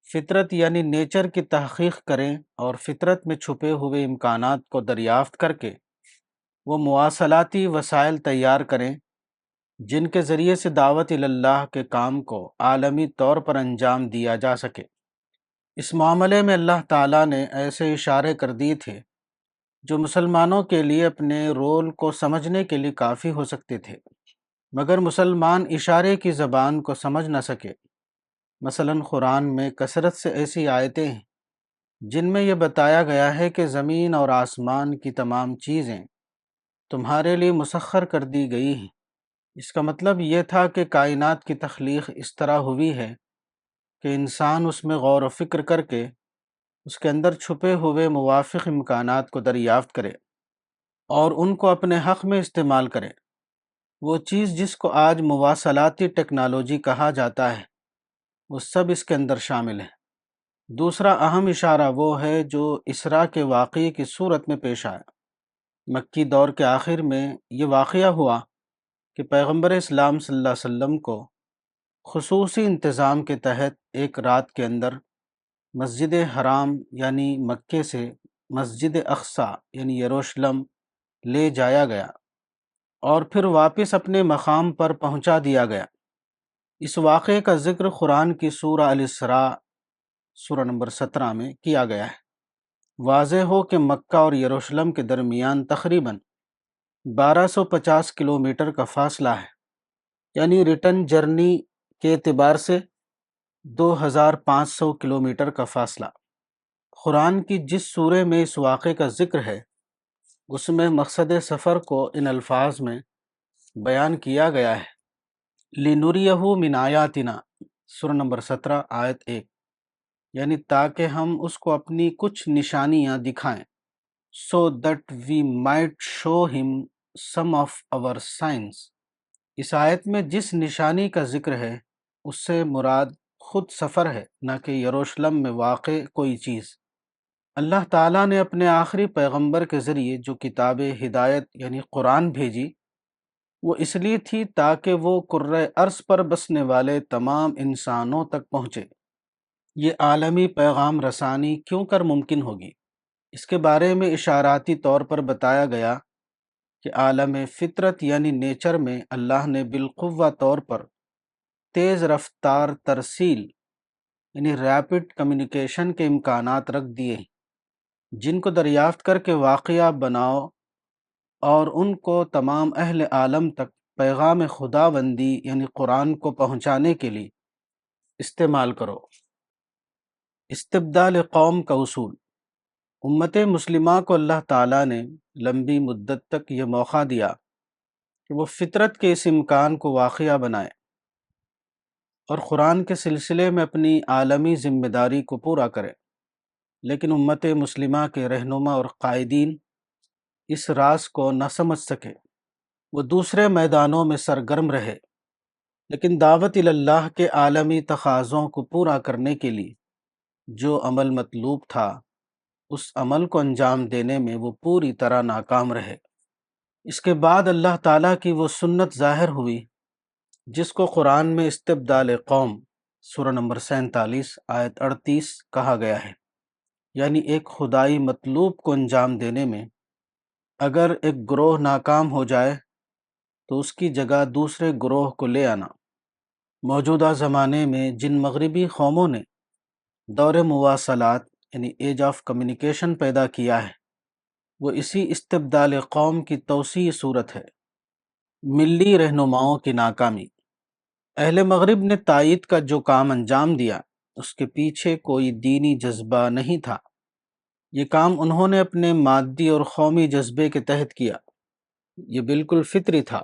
فطرت یعنی نیچر کی تحقیق کریں اور فطرت میں چھپے ہوئے امکانات کو دریافت کر کے وہ مواصلاتی وسائل تیار کریں جن کے ذریعے سے دعوت اللہ کے کام کو عالمی طور پر انجام دیا جا سکے۔ اس معاملے میں اللہ تعالیٰ نے ایسے اشارے کر دیے تھے جو مسلمانوں کے لیے اپنے رول کو سمجھنے کے لیے کافی ہو سکتے تھے، مگر مسلمان اشارے کی زبان کو سمجھ نہ سکے۔ مثلاً قرآن میں کثرت سے ایسی آیتیں ہیں جن میں یہ بتایا گیا ہے کہ زمین اور آسمان کی تمام چیزیں تمہارے لیے مسخر کر دی گئی ہیں۔ اس کا مطلب یہ تھا کہ کائنات کی تخلیق اس طرح ہوئی ہے کہ انسان اس میں غور و فکر کر کے اس کے اندر چھپے ہوئے موافق امکانات کو دریافت کرے اور ان کو اپنے حق میں استعمال کرے۔ وہ چیز جس کو آج مواصلاتی ٹیکنالوجی کہا جاتا ہے، وہ سب اس کے اندر شامل ہے۔ دوسرا اہم اشارہ وہ ہے جو اسراء کے واقعے کی صورت میں پیش آیا۔ مکی دور کے آخر میں یہ واقعہ ہوا کہ پیغمبر اسلام صلی اللہ علیہ وسلم کو خصوصی انتظام کے تحت ایک رات کے اندر مسجد حرام یعنی مکے سے مسجد اقصیٰ یعنی یروشلم لے جایا گیا اور پھر واپس اپنے مقام پر پہنچا دیا گیا۔ اس واقعے کا ذکر قرآن کی سورہ الاسراء سورہ نمبر 17 میں کیا گیا ہے۔ واضح ہو کہ مکہ اور یروشلم کے درمیان تقریباً 1250 کلومیٹر کا فاصلہ ہے، یعنی ریٹرن جرنی کے اعتبار سے 2500 کلومیٹر کا فاصلہ۔ قرآن کی جس سورہ میں اس واقعے کا ذکر ہے اس میں مقصد سفر کو ان الفاظ میں بیان کیا گیا ہے، لِنُرِيَهُ مِنْ آیاتنا، سورہ نمبر 17 آیت 1، یعنی تاکہ ہم اس کو اپنی کچھ نشانیاں دکھائیں، so that we might show him some of our signs۔ اس آیت میں جس نشانی کا ذکر ہے اس سے مراد خود سفر ہے، نہ کہ یروشلم میں واقع کوئی چیز۔ اللہ تعالیٰ نے اپنے آخری پیغمبر کے ذریعے جو کتاب ہدایت یعنی قرآن بھیجی، وہ اس لیے تھی تاکہ وہ کرۂ ارض پر بسنے والے تمام انسانوں تک پہنچے۔ یہ عالمی پیغام رسانی کیوں کر ممکن ہوگی؟ اس کے بارے میں اشاراتی طور پر بتایا گیا کہ عالم فطرت یعنی نیچر میں اللہ نے بالقوہ طور پر تیز رفتار ترسیل یعنی ریپڈ کمیونیکیشن کے امکانات رکھ دیے ہیں، جن کو دریافت کر کے واقعہ بناؤ اور ان کو تمام اہل عالم تک پیغام خداوندی یعنی قرآن کو پہنچانے کے لیے استعمال کرو۔ استبدال قوم کا اصول۔ امت مسلمہ کو اللہ تعالیٰ نے لمبی مدت تک یہ موقع دیا کہ وہ فطرت کے اس امکان کو واقعہ بنائے اور قرآن کے سلسلے میں اپنی عالمی ذمہ داری کو پورا کرے، لیکن امت مسلمہ کے رہنما اور قائدین اس راز کو نہ سمجھ سکے، وہ دوسرے میدانوں میں سرگرم رہے، لیکن دعوت اللہ کے عالمی تقاضوں کو پورا کرنے کے لیے جو عمل مطلوب تھا اس عمل کو انجام دینے میں وہ پوری طرح ناکام رہے۔ اس کے بعد اللہ تعالیٰ کی وہ سنت ظاہر ہوئی جس کو قرآن میں استبدال قوم سورہ نمبر 47 آیت 38 کہا گیا ہے، یعنی ایک خدائی مطلوب کو انجام دینے میں اگر ایک گروہ ناکام ہو جائے تو اس کی جگہ دوسرے گروہ کو لے آنا۔ موجودہ زمانے میں جن مغربی قوموں نے دور مواصلات یعنی ایج آف کمیونیکیشن پیدا کیا ہے وہ اسی استبدال قوم کی توسیع صورت ہے۔ ملی رہنماؤں کی ناکامی۔ اہل مغرب نے تائید کا جو کام انجام دیا اس کے پیچھے کوئی دینی جذبہ نہیں تھا، یہ کام انہوں نے اپنے مادی اور قومی جذبے کے تحت کیا، یہ بالکل فطری تھا۔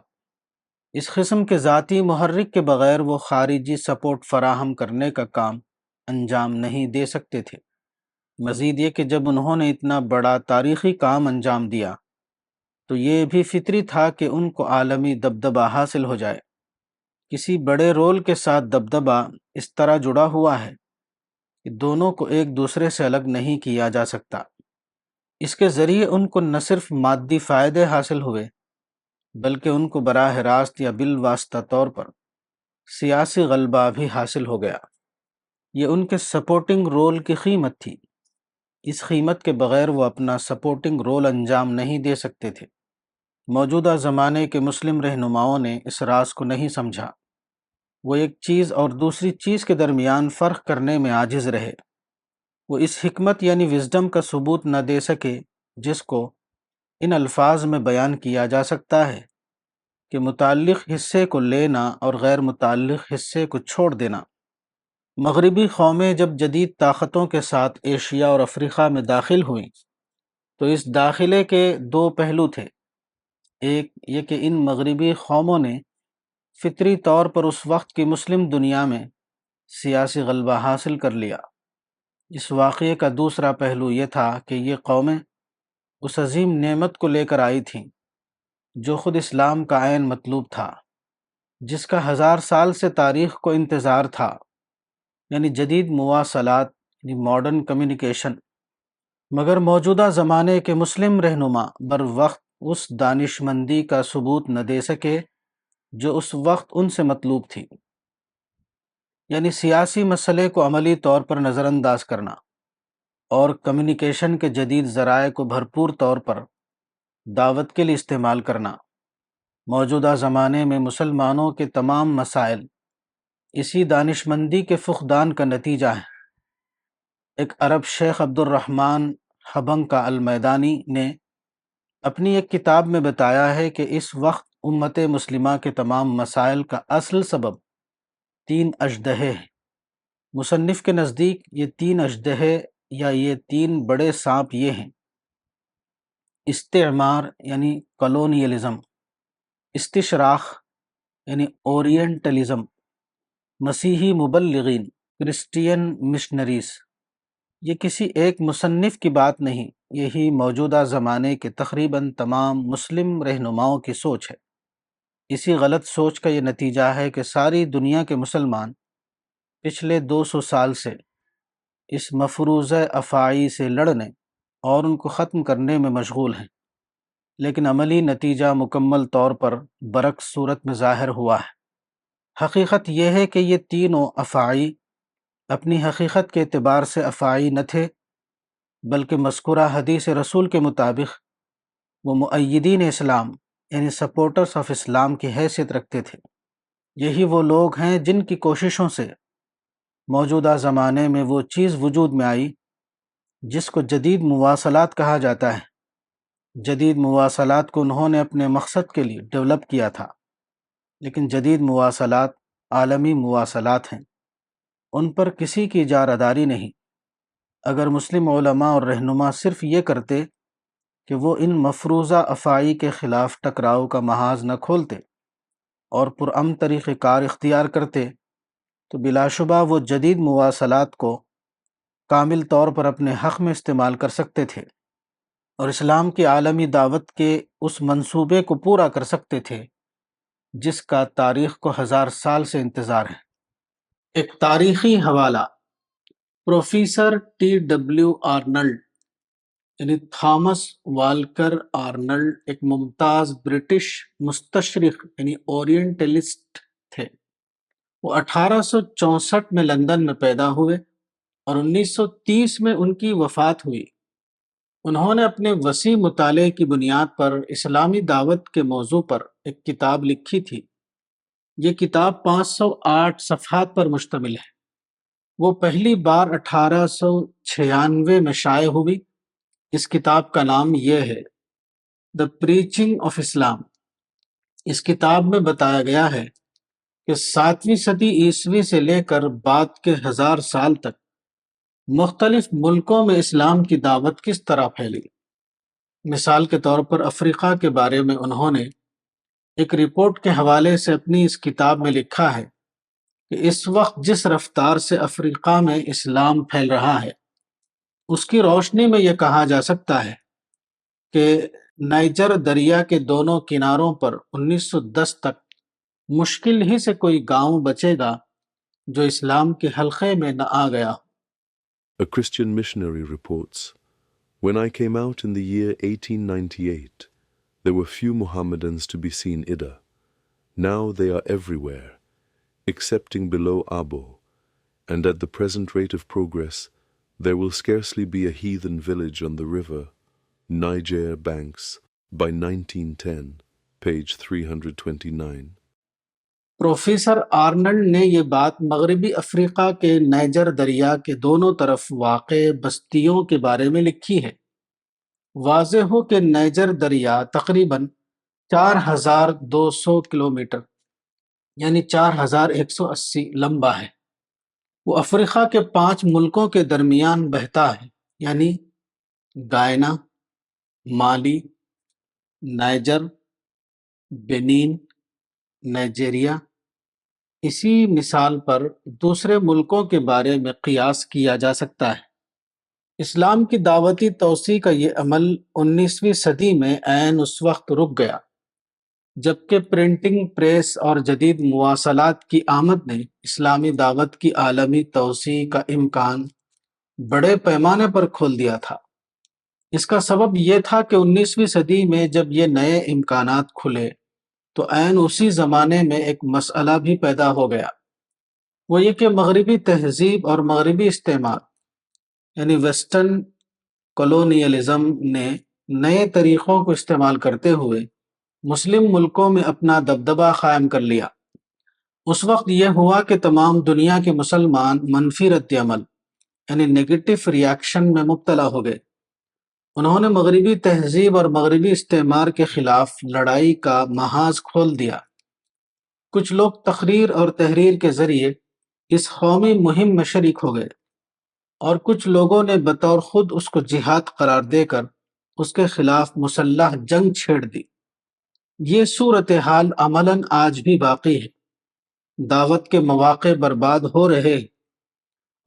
اس قسم کے ذاتی محرک کے بغیر وہ خارجی سپورٹ فراہم کرنے کا کام انجام نہیں دے سکتے تھے۔ مزید یہ کہ جب انہوں نے اتنا بڑا تاریخی کام انجام دیا تو یہ بھی فطری تھا کہ ان کو عالمی دبدبہ حاصل ہو جائے۔ کسی بڑے رول کے ساتھ دبدبہ اس طرح جڑا ہوا ہے کہ دونوں کو ایک دوسرے سے الگ نہیں کیا جا سکتا۔ اس کے ذریعے ان کو نہ صرف مادی فائدے حاصل ہوئے بلکہ ان کو براہ راست یا بالواسطہ طور پر سیاسی غلبہ بھی حاصل ہو گیا۔ یہ ان کے سپورٹنگ رول کی قیمت تھی، اس قیمت کے بغیر وہ اپنا سپورٹنگ رول انجام نہیں دے سکتے تھے۔ موجودہ زمانے کے مسلم رہنماؤں نے اس راز کو نہیں سمجھا، وہ ایک چیز اور دوسری چیز کے درمیان فرق کرنے میں عاجز رہے، وہ اس حکمت یعنی وزڈم کا ثبوت نہ دے سکے جس کو ان الفاظ میں بیان کیا جا سکتا ہے کہ متعلق حصے کو لینا اور غیر متعلق حصے کو چھوڑ دینا۔ مغربی قومیں جب جدید طاقتوں کے ساتھ ایشیا اور افریقہ میں داخل ہوئیں تو اس داخلے کے دو پہلو تھے، ایک یہ کہ ان مغربی قوموں نے فطری طور پر اس وقت کی مسلم دنیا میں سیاسی غلبہ حاصل کر لیا۔ اس واقعے کا دوسرا پہلو یہ تھا کہ یہ قومیں اس عظیم نعمت کو لے کر آئی تھیں جو خود اسلام کا عین مطلوب تھا، جس کا 1000 سال سے تاریخ کو انتظار تھا، یعنی جدید مواصلات یعنی ماڈرن کمیونیکیشن۔ مگر موجودہ زمانے کے مسلم رہنما بر وقت اس دانش مندی کا ثبوت نہ دے سکے جو اس وقت ان سے مطلوب تھی، یعنی سیاسی مسئلے کو عملی طور پر نظر انداز کرنا اور کمیونیکیشن کے جدید ذرائع کو بھرپور طور پر دعوت کے لیے استعمال کرنا۔ موجودہ زمانے میں مسلمانوں کے تمام مسائل اسی دانش مندی کے فقدان کا نتیجہ ہے۔ ایک عرب شیخ عبد الرحمن حبنکہ المیدانی نے اپنی ایک کتاب میں بتایا ہے کہ اس وقت امت مسلمہ کے تمام مسائل کا اصل سبب 3 اژدہے ہیں۔ مصنف کے نزدیک یہ 3 اژدہے یا یہ 3 بڑے سانپ یہ ہیں: استعمار یعنی کالونیلزم، استشراق یعنی اورینٹلزم، مسیحی مبلغین کرسچین مشنریز۔ یہ کسی ایک مصنف کی بات نہیں، یہی موجودہ زمانے کے تقریباً تمام مسلم رہنماؤں کی سوچ ہے۔ اسی غلط سوچ کا یہ نتیجہ ہے کہ ساری دنیا کے مسلمان پچھلے 200 سال سے اس مفروضہ افاعی سے لڑنے اور ان کو ختم کرنے میں مشغول ہیں، لیکن عملی نتیجہ مکمل طور پر برعکس صورت میں ظاہر ہوا ہے۔ حقیقت یہ ہے کہ یہ تینوں افاعی اپنی حقیقت کے اعتبار سے افاعی نہ تھے، بلکہ مذکورہ حدیث رسول کے مطابق وہ مؤیدین اسلام یعنی سپورٹرز آف اسلام کی حیثیت رکھتے تھے۔ یہی وہ لوگ ہیں جن کی کوششوں سے موجودہ زمانے میں وہ چیز وجود میں آئی جس کو جدید مواصلات کہا جاتا ہے۔ جدید مواصلات کو انہوں نے اپنے مقصد کے لیے ڈیولپ کیا تھا، لیکن جدید مواصلات عالمی مواصلات ہیں، ان پر کسی کی اجارہ نہیں۔ اگر مسلم علماء اور رہنما صرف یہ کرتے کہ وہ ان مفروضہ افاعی کے خلاف ٹکراؤ کا محاذ نہ کھولتے اور پرامن طریقہ کار اختیار کرتے تو بلا شبہ وہ جدید مواصلات کو کامل طور پر اپنے حق میں استعمال کر سکتے تھے اور اسلام کی عالمی دعوت کے اس منصوبے کو پورا کر سکتے تھے جس کا تاریخ کو 1000 سال سے انتظار ہے۔ ایک تاریخی حوالہ: پروفیسر ٹی ڈبلیو آرنلڈ یعنی تھامس والکر آرنلڈ ایک ممتاز برٹش مستشرق یعنی اورینٹلسٹ تھے۔ وہ 1864 میں لندن میں پیدا ہوئے اور 1930 میں ان کی وفات ہوئی۔ انہوں نے اپنے وسیع مطالعے کی بنیاد پر اسلامی دعوت کے موضوع پر ایک کتاب لکھی تھی۔ یہ کتاب 508 صفحات پر مشتمل ہے۔ وہ پہلی بار 1896 میں شائع ہوئی۔ اس کتاب کا نام یہ ہے The Preaching of Islam۔ اس کتاب میں بتایا گیا ہے کہ 7ویں صدی عیسوی سے لے کر بعد کے 1000 سال تک مختلف ملکوں میں اسلام کی دعوت کس طرح پھیلی۔ مثال کے طور پر افریقہ کے بارے میں انہوں نے ایک رپورٹ کے حوالے سے اپنی اس کتاب میں لکھا ہے کہ اس وقت جس رفتار سے افریقہ میں اسلام پھیل رہا ہے، اس کی روشنی میں یہ کہا جا سکتا ہے کہ نائجر دریا کے دونوں کناروں پر 1910 تک مشکل ہی سے کوئی گاؤں بچے گا جو اسلام کے حلقے میں نہ آ گیا ہو۔ A Christian missionary reports, "When I came out in the year 1898, there were few Mohammedans to be seen Ida. Now they are everywhere, excepting below Abo, and at the present rate of progress, there will scarcely be a heathen village on the river Niger banks by 1910, page 329." Professor Arnold نے یہ بات مغربی افریقہ کے Niger دریا کے دونوں طرف واقع بستیوں کے بارے میں لکھی ہے۔ واضح ہو کہ نائجر دریا تقریباً 4200 کلومیٹر یعنی 4180 لمبا ہے۔ وہ افریقہ کے 5 ملکوں کے درمیان بہتا ہے، یعنی گائنا، مالی، نائجر، بنین، نائجیریا۔ اسی مثال پر دوسرے ملکوں کے بارے میں قیاس کیا جا سکتا ہے۔ اسلام کی دعوتی توسیع کا یہ عمل 19ویں صدی میں عین اس وقت رک گیا جبکہ پرنٹنگ پریس اور جدید مواصلات کی آمد نے اسلامی دعوت کی عالمی توسیع کا امکان بڑے پیمانے پر کھول دیا تھا۔ اس کا سبب یہ تھا کہ 19ویں صدی میں جب یہ نئے امکانات کھلے تو عین اسی زمانے میں ایک مسئلہ بھی پیدا ہو گیا، وہ یہ کہ مغربی تہذیب اور مغربی استعمار یعنی ویسٹرن کالونیلزم نے نئے طریقوں کو استعمال کرتے ہوئے مسلم ملکوں میں اپنا دبدبہ قائم کر لیا۔ اس وقت یہ ہوا کہ تمام دنیا کے مسلمان منفی رد عمل یعنی نیگیٹو ریاکشن میں مبتلا ہو گئے۔ انہوں نے مغربی تہذیب اور مغربی استعمار کے خلاف لڑائی کا محاذ کھول دیا۔ کچھ لوگ تقریر اور تحریر کے ذریعے اس قومی مہم میں شریک ہو گئے، اور کچھ لوگوں نے بطور خود اس کو جہاد قرار دے کر اس کے خلاف مسلح جنگ چھیڑ دی۔ یہ صورتحال عملاً آج بھی باقی ہے۔ دعوت کے مواقع برباد ہو رہے ہیں،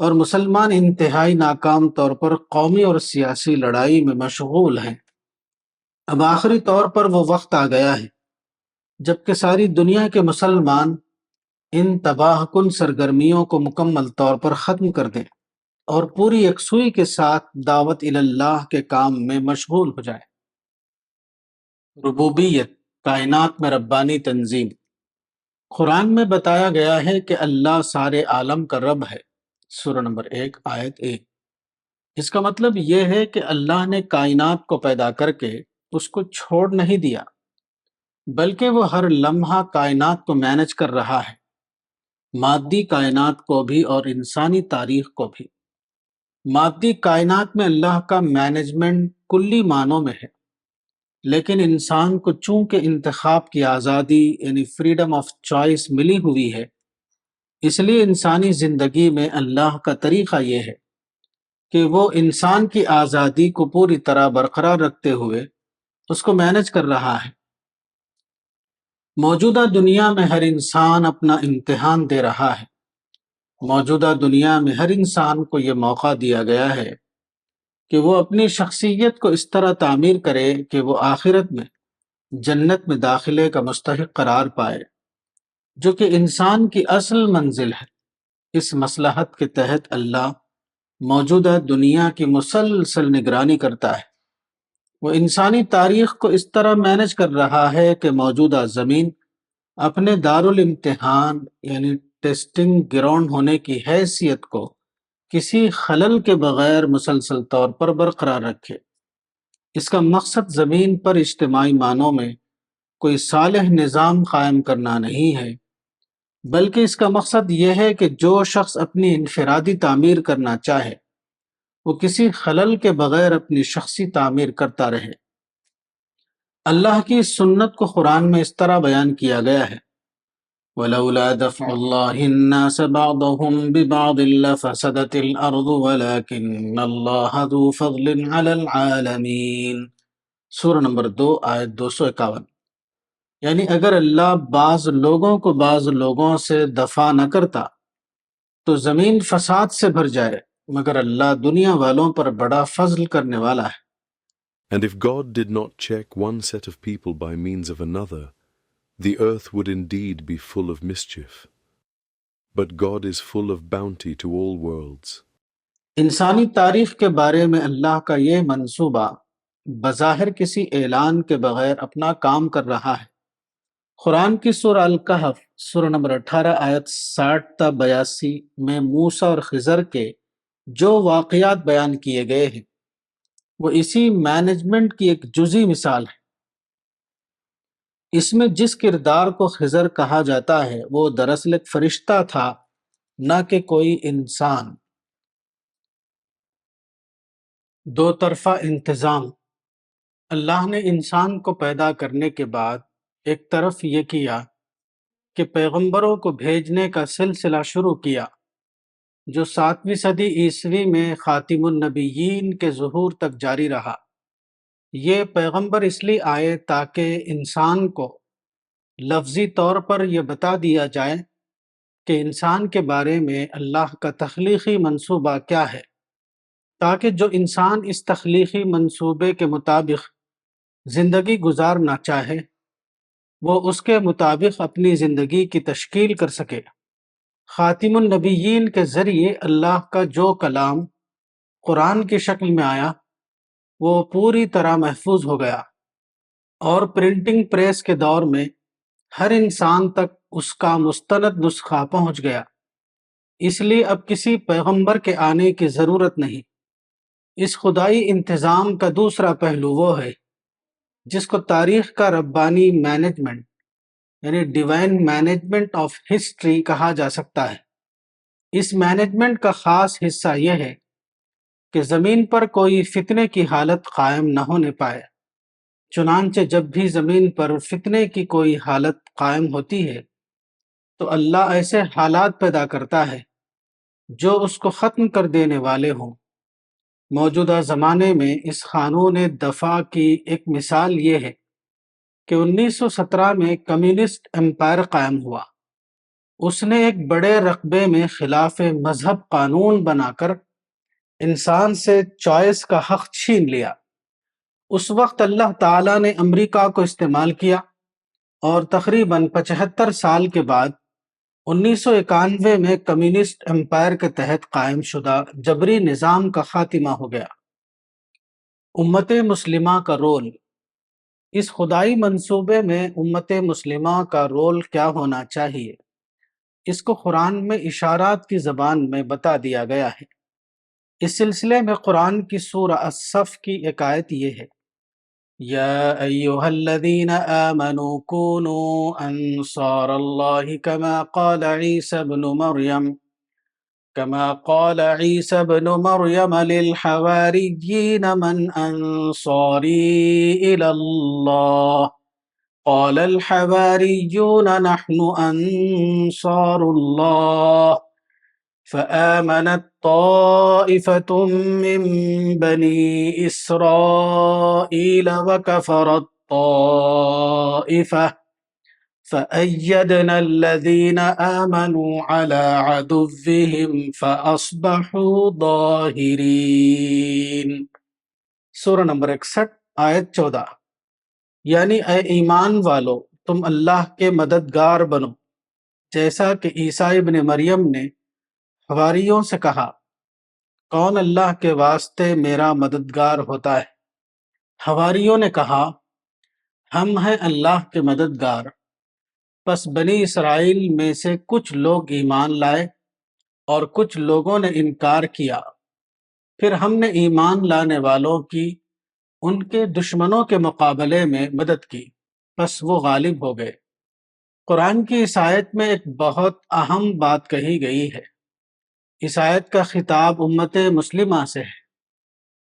اور مسلمان انتہائی ناکام طور پر قومی اور سیاسی لڑائی میں مشغول ہیں۔ اب آخری طور پر وہ وقت آ گیا ہے جبکہ ساری دنیا کے مسلمان ان تباہ کن سرگرمیوں کو مکمل طور پر ختم کر دیں اور پوری یکسوئی کے ساتھ دعوت اللہ کے کام میں مشغول ہو جائے۔ ربوبیت، کائنات میں ربانی تنظیم۔ قرآن میں بتایا گیا ہے کہ اللہ سارے عالم کا رب ہے، سورہ نمبر 1 آیت 1۔ اس کا مطلب یہ ہے کہ اللہ نے کائنات کو پیدا کر کے اس کو چھوڑ نہیں دیا، بلکہ وہ ہر لمحہ کائنات کو مینج کر رہا ہے، مادی کائنات کو بھی اور انسانی تاریخ کو بھی۔ مادی کائنات میں اللہ کا مینجمنٹ کلی معنوں میں ہے، لیکن انسان کو چونکہ انتخاب کی آزادی یعنی فریڈم آف چوائس ملی ہوئی ہے، اس لیے انسانی زندگی میں اللہ کا طریقہ یہ ہے کہ وہ انسان کی آزادی کو پوری طرح برقرار رکھتے ہوئے اس کو مینج کر رہا ہے۔ موجودہ دنیا میں ہر انسان اپنا امتحان دے رہا ہے۔ موجودہ دنیا میں ہر انسان کو یہ موقع دیا گیا ہے کہ وہ اپنی شخصیت کو اس طرح تعمیر کرے کہ وہ آخرت میں جنت میں داخلے کا مستحق قرار پائے، جو کہ انسان کی اصل منزل ہے۔ اس مصلحت کے تحت اللہ موجودہ دنیا کی مسلسل نگرانی کرتا ہے۔ وہ انسانی تاریخ کو اس طرح مینج کر رہا ہے کہ موجودہ زمین اپنے دارالامتحان یعنی ٹیسٹنگ گراؤنڈ ہونے کی حیثیت کو کسی خلل کے بغیر مسلسل طور پر برقرار رکھے۔ اس کا مقصد زمین پر اجتماعی معنوں میں کوئی صالح نظام قائم کرنا نہیں ہے، بلکہ اس کا مقصد یہ ہے کہ جو شخص اپنی انفرادی تعمیر کرنا چاہے وہ کسی خلل کے بغیر اپنی شخصی تعمیر کرتا رہے۔ اللہ کی اس سنت کو قرآن میں اس طرح بیان کیا گیا ہے، وَلَوْلَا دَفْعُ اللَّهِ النَّاسَ بَعْضَهُمْ بِبَعْضٍ لَفَسَدَتِ الْأَرْضُ وَلَكِنَّ اللَّهَ ذُو فَضْلٍ عَلَى الْعَالَمِينَ، سورہ نمبر 2 آیت 251۔ یعنی اگر اللہ بعض لوگوں کو بعض لوگوں سے دفع نہ کرتا تو زمین فساد سے بھر جائے، مگر اللہ دنیا والوں پر بڑا فضل کرنے والا ہے۔ And if God did not check one set of people by means of another, the earth would indeed be full of mischief. But God is full of bounty to all worlds. انسانی تاریخ کے بارے میں اللہ کا یہ منصوبہ بظاہر کسی اعلان کے بغیر اپنا کام کر رہا ہے۔ قرآن کی سورہ الکہف سورہ نمبر 18 آیت 60 تا 82 میں موسیٰ اور خضر کے جو واقعات بیان کیے گئے ہیں وہ اسی مینجمنٹ کی ایک جزئی مثال ہے۔ اس میں جس کردار کو خضر کہا جاتا ہے وہ دراصل ایک فرشتہ تھا، نہ کہ کوئی انسان۔ دو طرفہ انتظام۔ اللہ نے انسان کو پیدا کرنے کے بعد ایک طرف یہ کیا کہ پیغمبروں کو بھیجنے کا سلسلہ شروع کیا، جو 7ویں صدی عیسوی میں خاتم النبیین کے ظہور تک جاری رہا۔ یہ پیغمبر اس لیے آئے تاکہ انسان کو لفظی طور پر یہ بتا دیا جائے کہ انسان کے بارے میں اللہ کا تخلیقی منصوبہ کیا ہے، تاکہ جو انسان اس تخلیقی منصوبے کے مطابق زندگی گزارنا چاہے وہ اس کے مطابق اپنی زندگی کی تشکیل کر سکے۔ خاتم النبیین کے ذریعے اللہ کا جو کلام قرآن کی شکل میں آیا وہ پوری طرح محفوظ ہو گیا، اور پرنٹنگ پریس کے دور میں ہر انسان تک اس کا مستند نسخہ پہنچ گیا۔ اس لیے اب کسی پیغمبر کے آنے کی ضرورت نہیں۔ اس خدائی انتظام کا دوسرا پہلو وہ ہے جس کو تاریخ کا ربانی مینجمنٹ یعنی ڈیوائن مینجمنٹ آف ہسٹری کہا جا سکتا ہے۔ اس مینجمنٹ کا خاص حصہ یہ ہے کہ زمین پر کوئی فتنے کی حالت قائم نہ ہونے پائے۔ چنانچہ جب بھی زمین پر فتنے کی کوئی حالت قائم ہوتی ہے تو اللہ ایسے حالات پیدا کرتا ہے جو اس کو ختم کر دینے والے ہوں۔ موجودہ زمانے میں اس قانون دفاع کی ایک مثال یہ ہے کہ 1917 میں کمیونسٹ امپائر قائم ہوا۔ اس نے ایک بڑے رقبے میں خلاف مذہب قانون بنا کر انسان سے چوائس کا حق چھین لیا۔ اس وقت اللہ تعالیٰ نے امریکہ کو استعمال کیا اور تقریباً 75 سال کے بعد 1991 میں کمیونسٹ امپائر کے تحت قائم شدہ جبری نظام کا خاتمہ ہو گیا۔ امت مسلمہ کا رول۔ اس خدائی منصوبے میں امت مسلمہ کا رول کیا ہونا چاہیے، اس کو قرآن میں اشارات کی زبان میں بتا دیا گیا ہے۔ اس سلسلے میں قرآن کی سورہ الصف کی ایک آیت یہ ہے، یا ایہا الذین آمنوا کونوا انصار اللہ كما قال عيسى ابن مريم للحواريين من أنصاري إلى الله قال الحواريون نحن أنصار الله فآمنت طائفة من بني إسرائيل وكفرت طائفة فأيدنا الذين آمنوا على عدوهم فأصبحوا ظاهرين۔ سورہ نمبر 61 آیت 14۔ یعنی اے ایمان والو، تم اللہ کے مددگار بنو، جیسا کہ عیسیٰ ابن مریم نے حواریوں سے کہا، کون اللہ کے واسطے میرا مددگار ہوتا ہے؟ حواریوں نے کہا، ہم ہیں اللہ کے مددگار۔ پس بنی اسرائیل میں سے کچھ لوگ ایمان لائے اور کچھ لوگوں نے انکار کیا، پھر ہم نے ایمان لانے والوں کی ان کے دشمنوں کے مقابلے میں مدد کی، پس وہ غالب ہو گئے۔ قرآن کی اس آیت میں ایک بہت اہم بات کہی گئی ہے۔ اس آیت کا خطاب امت مسلمہ سے ہے،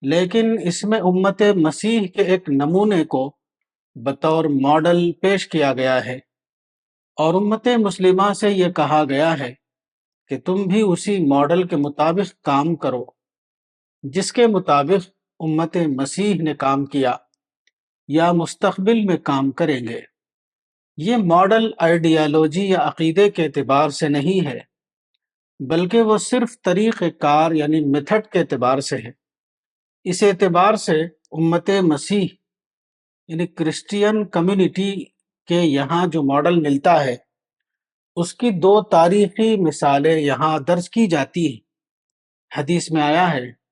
لیکن اس میں امت مسیح کے ایک نمونے کو بطور ماڈل پیش کیا گیا ہے، اور امت مسلمہ سے یہ کہا گیا ہے کہ تم بھی اسی ماڈل کے مطابق کام کرو جس کے مطابق امت مسیح نے کام کیا یا مستقبل میں کام کریں گے۔ یہ ماڈل آئیڈیالوجی یا عقیدے کے اعتبار سے نہیں ہے، بلکہ وہ صرف طریقہ کار یعنی میتھڈ کے اعتبار سے ہے۔ اس اعتبار سے امت مسیح یعنی کرسچین کمیونٹی کے یہاں جو ماڈل ملتا ہے، اس کی دو تاریخی مثالیں یہاں درج کی جاتی ہیں۔ حدیث میں آیا ہے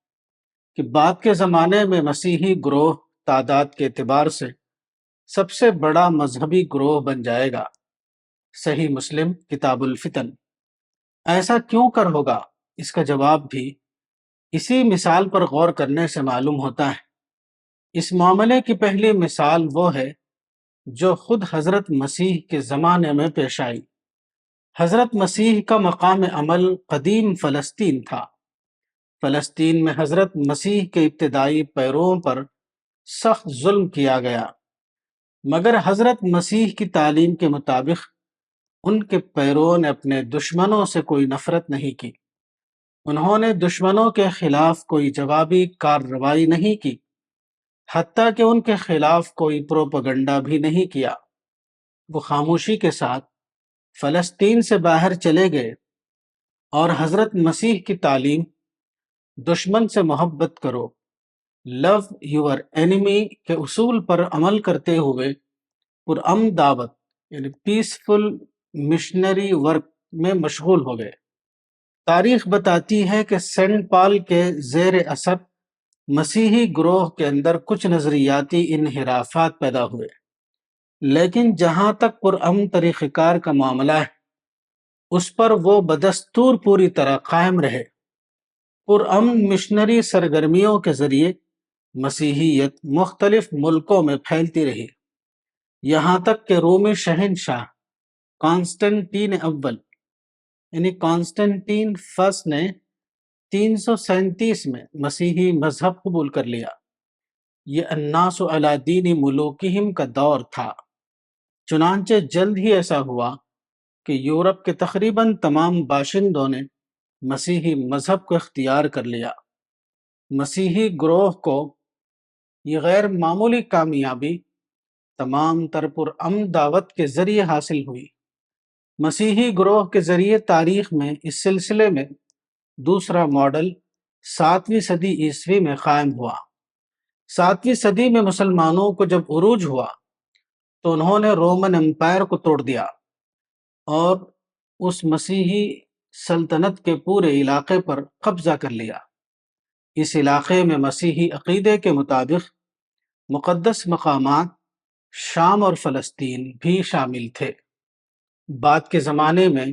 کہ بعد کے زمانے میں مسیحی گروہ تعداد کے اعتبار سے سب سے بڑا مذہبی گروہ بن جائے گا۔ صحیح مسلم کتاب الفتن۔ ایسا کیوں کر ہوگا؟ اس کا جواب بھی اسی مثال پر غور کرنے سے معلوم ہوتا ہے۔ اس معاملے کی پہلی مثال وہ ہے جو خود حضرت مسیح کے زمانے میں پیش آئی۔ حضرت مسیح کا مقام عمل قدیم فلسطین تھا۔ فلسطین میں حضرت مسیح کے ابتدائی پیرووں پر سخت ظلم کیا گیا، مگر حضرت مسیح کی تعلیم کے مطابق ان کے پیرووں نے اپنے دشمنوں سے کوئی نفرت نہیں کی۔ انہوں نے دشمنوں کے خلاف کوئی جوابی کارروائی نہیں کی، حتیٰ کہ ان کے خلاف کوئی پروپیگنڈا بھی نہیں کیا۔ وہ خاموشی کے ساتھ فلسطین سے باہر چلے گئے اور حضرت مسیح کی تعلیم دشمن سے محبت کرو، لو یور اینیمی کے اصول پر عمل کرتے ہوئے پرامن دعوت یعنی پیسفل مشنری ورک میں مشغول ہو گئے۔ تاریخ بتاتی ہے کہ سینٹ پال کے زیر اثر مسیحی گروہ کے اندر کچھ نظریاتی انحرافات پیدا ہوئے، لیکن جہاں تک پرامن طریقہ کار کا معاملہ ہے اس پر وہ بدستور پوری طرح قائم رہے۔ پرامن مشنری سرگرمیوں کے ذریعے مسیحیت مختلف ملکوں میں پھیلتی رہی، یہاں تک کہ رومی شہنشاہ کانسٹنٹین اول یعنی کانسٹنٹین فرسٹ نے 337 میں مسیحی مذہب قبول کر لیا۔ یہ الناس علی دین ملوکہم کا دور تھا۔ چنانچہ جلد ہی ایسا ہوا کہ یورپ کے تقریباً تمام باشندوں نے مسیحی مذہب کو اختیار کر لیا۔ مسیحی گروہ کو یہ غیر معمولی کامیابی تمام تر پرامن دعوت کے ذریعے حاصل ہوئی۔ مسیحی گروہ کے ذریعے تاریخ میں اس سلسلے میں دوسرا ماڈل 7ویں صدی عیسوی میں قائم ہوا۔ 7ویں صدی میں مسلمانوں کو جب عروج ہوا تو انہوں نے رومن امپائر کو توڑ دیا اور اس مسیحی سلطنت کے پورے علاقے پر قبضہ کر لیا۔ اس علاقے میں مسیحی عقیدے کے مطابق مقدس مقامات شام اور فلسطین بھی شامل تھے۔ بعد کے زمانے میں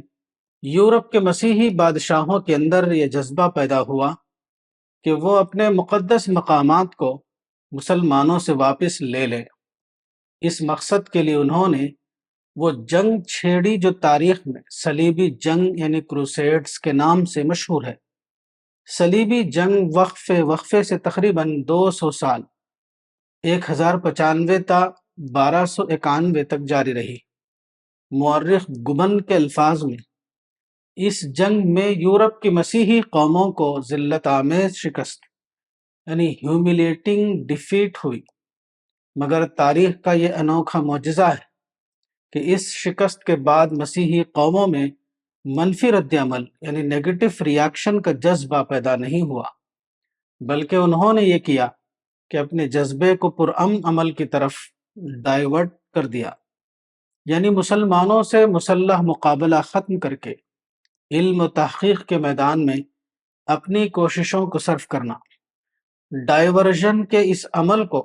یورپ کے مسیحی بادشاہوں کے اندر یہ جذبہ پیدا ہوا کہ وہ اپنے مقدس مقامات کو مسلمانوں سے واپس لے لیں۔ اس مقصد کے لیے انہوں نے وہ جنگ چھیڑی جو تاریخ میں صلیبی جنگ یعنی کروسیڈز کے نام سے مشہور ہے۔ صلیبی جنگ وقفے سے تقریباً 200 سال 1095 تا 1291 تک جاری رہی۔ مورخ گبن کے الفاظ میں اس جنگ میں یورپ کی مسیحی قوموں کو ذلت آمیز شکست یعنی ہیوملیٹنگ ڈیفیٹ ہوئی، مگر تاریخ کا یہ انوکھا معجزہ ہے کہ اس شکست کے بعد مسیحی قوموں میں منفی رد عمل یعنی نیگیٹو ریاکشن کا جذبہ پیدا نہیں ہوا، بلکہ انہوں نے یہ کیا کہ اپنے جذبے کو پرامن عمل کی طرف ڈائیورٹ کر دیا، یعنی مسلمانوں سے مسلح مقابلہ ختم کر کے علم و تحقیق کے میدان میں اپنی کوششوں کو صرف کرنا۔ ڈائیورژن کے اس عمل کو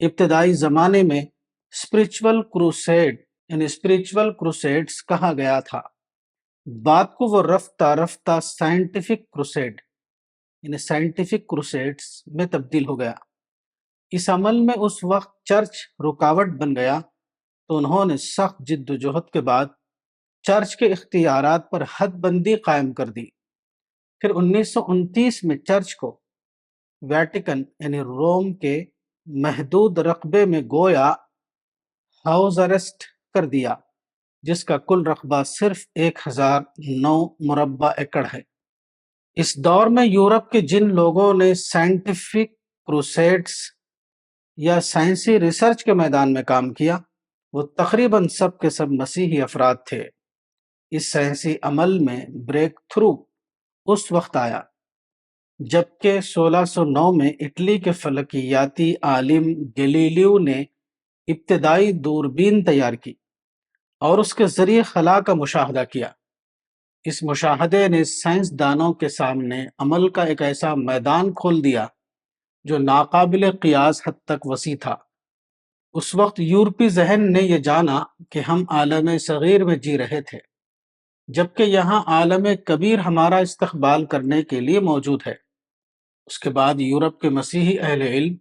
ابتدائی زمانے میں اسپرچول کروسیڈ یعنی اسپرچول کروسیڈز کہا گیا تھا۔ بعد کو وہ رفتہ رفتہ سائنٹیفک کروسیڈ یعنی سائنٹیفک کروسیڈز میں تبدیل ہو گیا۔ اس عمل میں اس وقت چرچ رکاوٹ بن گیا تو انہوں نے سخت جد و جہد کے بعد چرچ کے اختیارات پر حد بندی قائم کر دی۔ پھر 1929 میں چرچ کو ویٹیکن یعنی روم کے محدود رقبے میں گویا ہاؤس ارسٹ کر دیا، جس کا کل رقبہ صرف 1009 مربع ایکڑ ہے۔ اس دور میں یورپ کے جن لوگوں نے سائنٹیفک کروسیڈز یا سائنسی ریسرچ کے میدان میں کام کیا وہ تقریباً سب کے سب مسیحی افراد تھے۔ اس سائنسی عمل میں بریک تھرو اس وقت آیا جبکہ 1609 میں اٹلی کے فلکیاتی عالم گیلیلیو نے ابتدائی دوربین تیار کی اور اس کے ذریعے خلا کا مشاہدہ کیا۔ اس مشاہدے نے سائنسدانوں کے سامنے عمل کا ایک ایسا میدان کھول دیا جو ناقابل قیاس حد تک وسیع تھا۔ اس وقت یورپی ذہن نے یہ جانا کہ ہم عالم صغیر میں جی رہے تھے، جبکہ یہاں عالم کبیر ہمارا استقبال کرنے کے لیے موجود ہے۔ اس کے بعد یورپ کے مسیحی اہل علم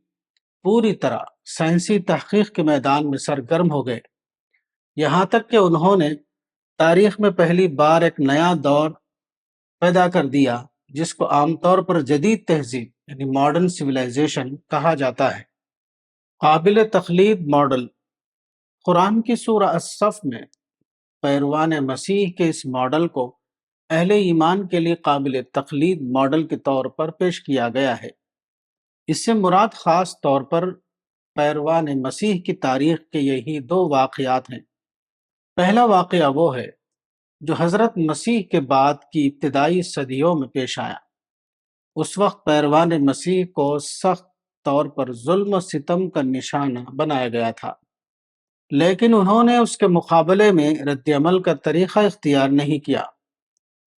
پوری طرح سائنسی تحقیق کے میدان میں سرگرم ہو گئے، یہاں تک کہ انہوں نے تاریخ میں پہلی بار ایک نیا دور پیدا کر دیا جس کو عام طور پر جدید تہذیب یعنی ماڈرن سویلائزیشن کہا جاتا ہے۔ قابل تقلید ماڈل قرآن کی سورہ الصف میں پیروان مسیح کے اس ماڈل کو اہل ایمان کے لیے قابل تقلید ماڈل کے طور پر پیش کیا گیا ہے۔ اس سے مراد خاص طور پر پیروان مسیح کی تاریخ کے یہی 2 واقعات ہیں۔ پہلا واقعہ وہ ہے جو حضرت مسیح کے بعد کی ابتدائی صدیوں میں پیش آیا۔ اس وقت پیروان مسیح کو سخت طور پر ظلم و ستم کا نشانہ بنایا گیا تھا، لیکن انہوں نے اس کے مقابلے میں رد عمل کا طریقہ اختیار نہیں کیا،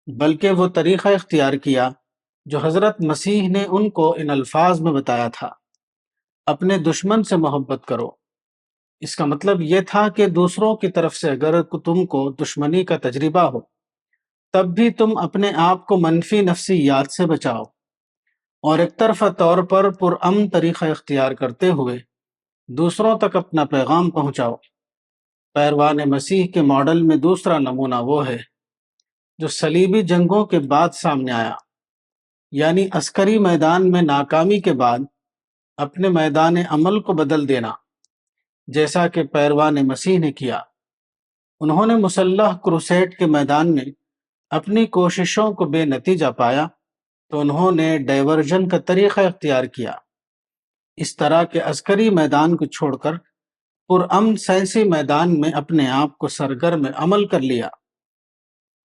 بلکہ وہ طریقہ اختیار کیا جو حضرت مسیح نے ان کو ان الفاظ میں بتایا تھا: اپنے دشمن سے محبت کرو۔ اس کا مطلب یہ تھا کہ دوسروں کی طرف سے اگر تم کو دشمنی کا تجربہ ہو تب بھی تم اپنے آپ کو منفی نفسیات سے بچاؤ اور ایک طرفہ طور پر پرامن طریقہ اختیار کرتے ہوئے دوسروں تک اپنا پیغام پہنچاؤ۔ پیروان مسیح کے ماڈل میں دوسرا نمونہ وہ ہے جو صلیبی جنگوں کے بعد سامنے آیا، یعنی عسکری میدان میں ناکامی کے بعد اپنے میدان عمل کو بدل دینا، جیسا کہ پیروان مسیح نے کیا۔ انہوں نے مسلح کروسیڈ کے میدان میں اپنی کوششوں کو بے نتیجہ پایا تو انہوں نے ڈائیورژن کا طریقہ اختیار کیا، اس طرح کے عسکری میدان کو چھوڑ کر پرامن سائنسی میدان میں اپنے آپ کو سرگرم عمل کر لیا۔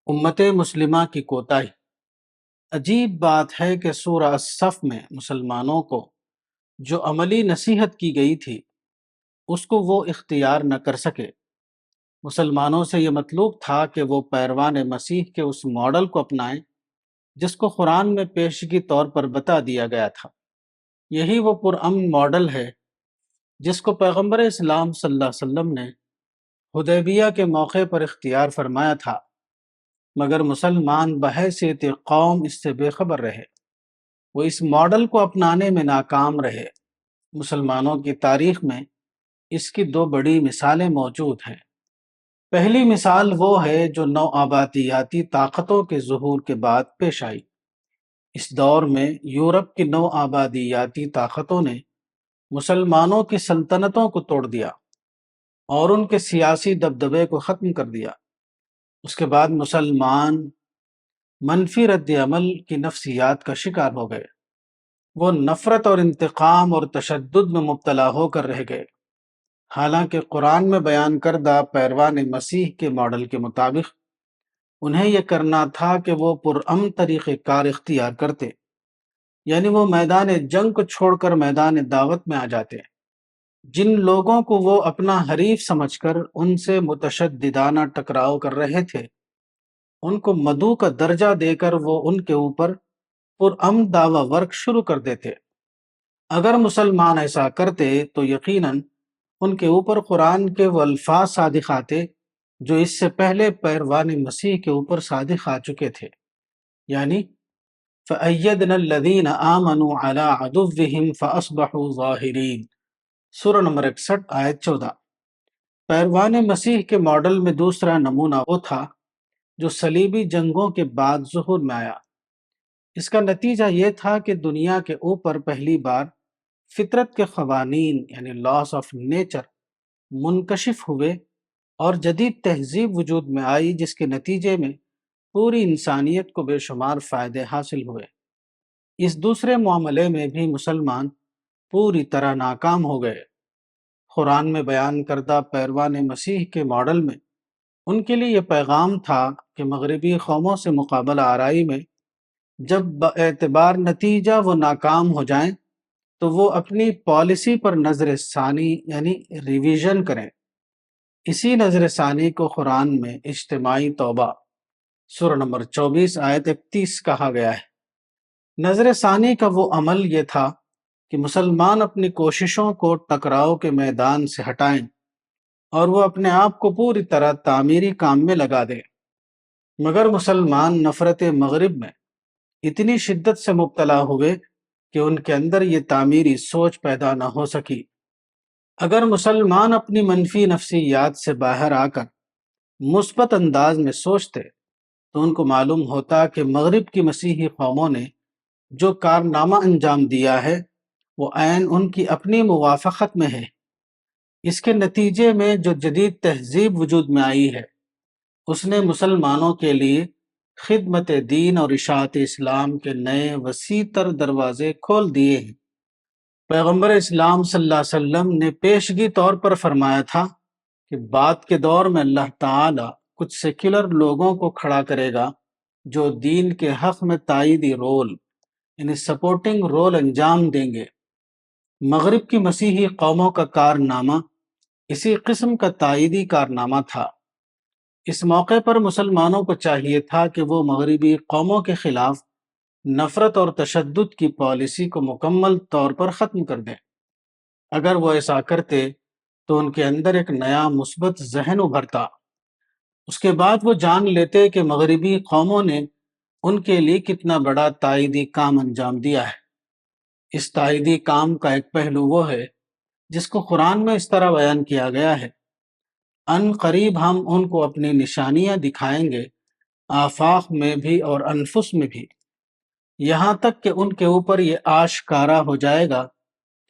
امت مسلمہ کی کوتاہی۔ عجیب بات ہے کہ سورہ الصف میں مسلمانوں کو جو عملی نصیحت کی گئی تھی اس کو وہ اختیار نہ کر سکے۔ مسلمانوں سے یہ مطلوب تھا کہ وہ پیروان مسیح کے اس ماڈل کو اپنائیں جس کو قرآن میں پیشگی طور پر بتا دیا گیا تھا۔ یہی وہ پرامن ماڈل ہے جس کو پیغمبر اسلام صلی اللہ علیہ وسلم نے حدیبیہ کے موقع پر اختیار فرمایا تھا، مگر مسلمان بحیثیت قوم اس سے بے خبر رہے۔ وہ اس ماڈل کو اپنانے میں ناکام رہے۔ مسلمانوں کی تاریخ میں اس کی دو بڑی مثالیں موجود ہیں۔ پہلی مثال وہ ہے جو نو آبادیاتی طاقتوں کے ظہور کے بعد پیش آئی۔ اس دور میں یورپ کی نو آبادیاتی طاقتوں نے مسلمانوں کی سلطنتوں کو توڑ دیا اور ان کے سیاسی دبدبے کو ختم کر دیا۔ اس کے بعد مسلمان منفی رد عمل کی نفسیات کا شکار ہو گئے۔ وہ نفرت اور انتقام اور تشدد میں مبتلا ہو کر رہ گئے، حالانکہ قرآن میں بیان کردہ پیروان مسیح کے ماڈل کے مطابق انہیں یہ کرنا تھا کہ وہ پرامن طریقہ کار اختیار کرتے، یعنی وہ میدان جنگ کو چھوڑ کر میدان دعوت میں آ جاتے۔ جن لوگوں کو وہ اپنا حریف سمجھ کر ان سے متشددانہ ٹکراؤ کر رہے تھے، ان کو مدعو کا درجہ دے کر وہ ان کے اوپر پرامن دعوی ورک شروع کر دیتے۔ اگر مسلمان ایسا کرتے تو یقیناً ان کے اوپر قرآن کے وہ الفاظ صادق آتے جو اس سے پہلے پیروان مسیح کے اوپر صادق آ چکے تھے، یعنی فَأَيَّدْنَا الَّذِينَ آمَنُوا عَلَىٰ عَدُوِّهِمْ فَأَصْبَحُوا ظَاهِرِينَ، سورہ نمبر 61 آیت 14۔ پیروان مسیح کے ماڈل میں دوسرا نمونہ وہ تھا جو صلیبی جنگوں کے بعد ظہور میں آیا۔ اس کا نتیجہ یہ تھا کہ دنیا کے اوپر پہلی بار فطرت کے قوانین یعنی لاس آف نیچر منکشف ہوئے اور جدید تہذیب وجود میں آئی، جس کے نتیجے میں پوری انسانیت کو بے شمار فائدے حاصل ہوئے۔ اس دوسرے معاملے میں بھی مسلمان پوری طرح ناکام ہو گئے۔ قرآن میں بیان کردہ پیروان مسیح کے ماڈل میں ان کے لیے یہ پیغام تھا کہ مغربی قوموں سے مقابلہ آرائی میں جب باعتبار نتیجہ وہ ناکام ہو جائیں تو وہ اپنی پالیسی پر نظر ثانی یعنی ریویژن کریں۔ اسی نظر ثانی کو قرآن میں اجتماعی توبہ سورہ نمبر 24 آیت 31 کہا گیا ہے۔ نظر ثانی کا وہ عمل یہ تھا کہ مسلمان اپنی کوششوں کو ٹکراؤ کے میدان سے ہٹائیں اور وہ اپنے آپ کو پوری طرح تعمیری کام میں لگا دیں، مگر مسلمان نفرت مغرب میں اتنی شدت سے مبتلا ہوئے کہ ان کے اندر یہ تعمیری سوچ پیدا نہ ہو سکی۔ اگر مسلمان اپنی منفی نفسیات سے باہر آ کر مثبت انداز میں سوچتے تو ان کو معلوم ہوتا کہ مغرب کی مسیحی قوموں نے جو کارنامہ انجام دیا ہے وہ عین ان کی اپنی موافقت میں ہے۔ اس کے نتیجے میں جو جدید تہذیب وجود میں آئی ہے اس نے مسلمانوں کے لیے خدمت دین اور اشاعت اسلام کے نئے وسیع تر دروازے کھول دیے ہیں۔ پیغمبر اسلام صلی اللہ علیہ وسلم نے پیشگی طور پر فرمایا تھا کہ بعد کے دور میں اللہ تعالی کچھ سیکولر لوگوں کو کھڑا کرے گا جو دین کے حق میں تائیدی رول یعنی سپورٹنگ رول انجام دیں گے۔ مغرب کی مسیحی قوموں کا کارنامہ اسی قسم کا تائیدی کارنامہ تھا۔ اس موقع پر مسلمانوں کو چاہیے تھا کہ وہ مغربی قوموں کے خلاف نفرت اور تشدد کی پالیسی کو مکمل طور پر ختم کر دیں۔ اگر وہ ایسا کرتے تو ان کے اندر ایک نیا مثبت ذہن ابھرتا۔ اس کے بعد وہ جان لیتے کہ مغربی قوموں نے ان کے لیے کتنا بڑا تائیدی کام انجام دیا ہے۔ اس تائیدی کام کا ایک پہلو وہ ہے جس کو قرآن میں اس طرح بیان کیا گیا ہے، ان قریب ہم ان کو اپنی نشانیاں دکھائیں گے، آفاق میں بھی اور انفس میں بھی، یہاں تک کہ ان کے اوپر یہ آشکارا ہو جائے گا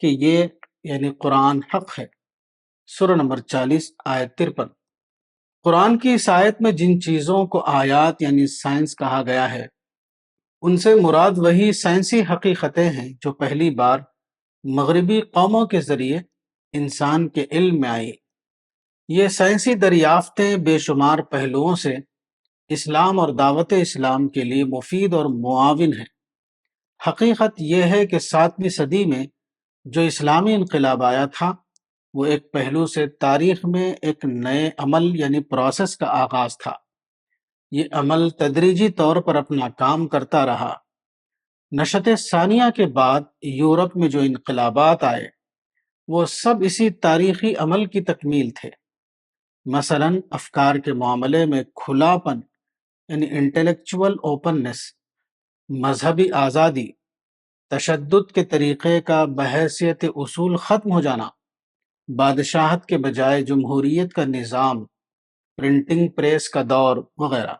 کہ یہ یعنی قرآن حق ہے۔ سورہ نمبر 40 آیت 53۔ قرآن کی اس آیت میں جن چیزوں کو آیات یعنی سائنس کہا گیا ہے، ان سے مراد وہی سائنسی حقیقتیں ہیں جو پہلی بار مغربی قوموں کے ذریعے انسان کے علم میں آئی۔ یہ سائنسی دریافتیں بے شمار پہلوؤں سے اسلام اور دعوت اسلام کے لیے مفید اور معاون ہیں۔ حقیقت یہ ہے کہ 7ویں صدی میں جو اسلامی انقلاب آیا تھا، وہ ایک پہلو سے تاریخ میں ایک نئے عمل یعنی پروسیس کا آغاز تھا۔ یہ عمل تدریجی طور پر اپنا کام کرتا رہا۔ نشأت ثانیہ کے بعد یورپ میں جو انقلابات آئے، وہ سب اسی تاریخی عمل کی تکمیل تھے۔ مثلا افکار کے معاملے میں کھلا پن یعنی انٹلیکچول اوپننس، مذہبی آزادی، تشدد کے طریقے کا بحیثیت اصول ختم ہو جانا، بادشاہت کے بجائے جمہوریت کا نظام، پرنٹنگ پریس کا دور وغیرہ۔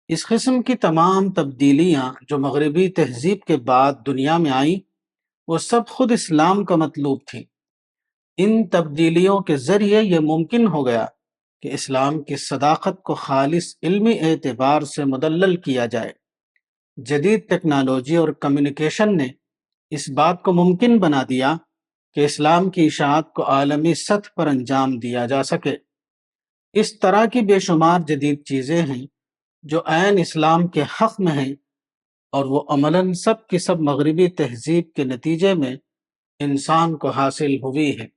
اس قسم کی تمام تبدیلیاں جو مغربی تہذیب کے بعد دنیا میں آئیں، وہ سب خود اسلام کا مطلوب تھیں۔ ان تبدیلیوں کے ذریعے یہ ممکن ہو گیا کہ اسلام کی صداقت کو خالص علمی اعتبار سے مدلل کیا جائے۔ جدید ٹیکنالوجی اور کمیونیکیشن نے اس بات کو ممکن بنا دیا کہ اسلام کی اشاعت کو عالمی سطح پر انجام دیا جا سکے۔ اس طرح کی بے شمار جدید چیزیں ہیں جو عین اسلام کے حق میں ہیں، اور وہ عملاً سب کی سب مغربی تہذیب کے نتیجے میں انسان کو حاصل ہوئی ہے۔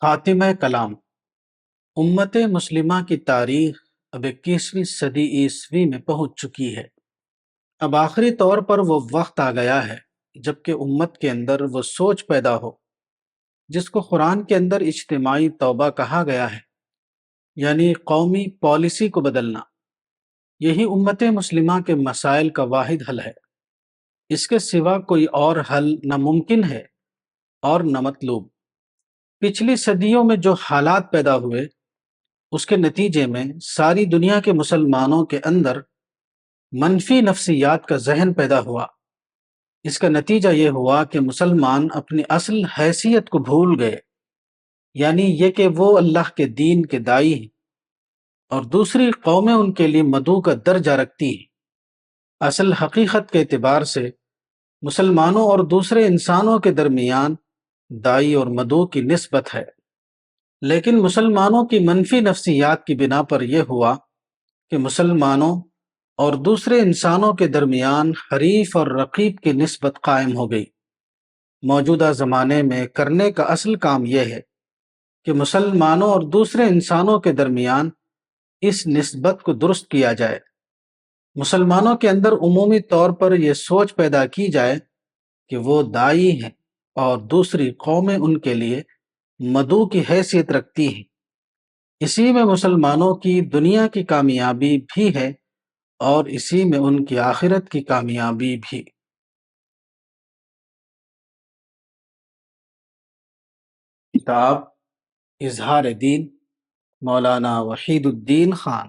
خاتمہ کلام۔ امت مسلمہ کی تاریخ اب 21ویں صدی عیسوی میں پہنچ چکی ہے۔ اب آخری طور پر وہ وقت آ گیا ہے جبکہ امت کے اندر وہ سوچ پیدا ہو جس کو قرآن کے اندر اجتماعی توبہ کہا گیا ہے، یعنی قومی پالیسی کو بدلنا۔ یہی امت مسلمہ کے مسائل کا واحد حل ہے۔ اس کے سوا کوئی اور حل نہ ممکن ہے اور نہ مطلوب۔ پچھلی صدیوں میں جو حالات پیدا ہوئے، اس کے نتیجے میں ساری دنیا کے مسلمانوں کے اندر منفی نفسیات کا ذہن پیدا ہوا۔ اس کا نتیجہ یہ ہوا کہ مسلمان اپنی اصل حیثیت کو بھول گئے، یعنی یہ کہ وہ اللہ کے دین کے داعی ہیں اور دوسری قومیں ان کے لیے مدعو کا درجہ رکھتی ہیں۔ اصل حقیقت کے اعتبار سے مسلمانوں اور دوسرے انسانوں کے درمیان داعی اور مدعو کی نسبت ہے، لیکن مسلمانوں کی منفی نفسیات کی بنا پر یہ ہوا کہ مسلمانوں اور دوسرے انسانوں کے درمیان حریف اور رقیب کی نسبت قائم ہو گئی۔ موجودہ زمانے میں کرنے کا اصل کام یہ ہے کہ مسلمانوں اور دوسرے انسانوں کے درمیان اس نسبت کو درست کیا جائے۔ مسلمانوں کے اندر عمومی طور پر یہ سوچ پیدا کی جائے کہ وہ داعی ہیں اور دوسری قومیں ان کے لیے مدعو کی حیثیت رکھتی ہیں۔ اسی میں مسلمانوں کی دنیا کی کامیابی بھی ہے اور اسی میں ان کی آخرت کی کامیابی بھی۔ کتاب اظہار دین، مولانا وحید الدین خان۔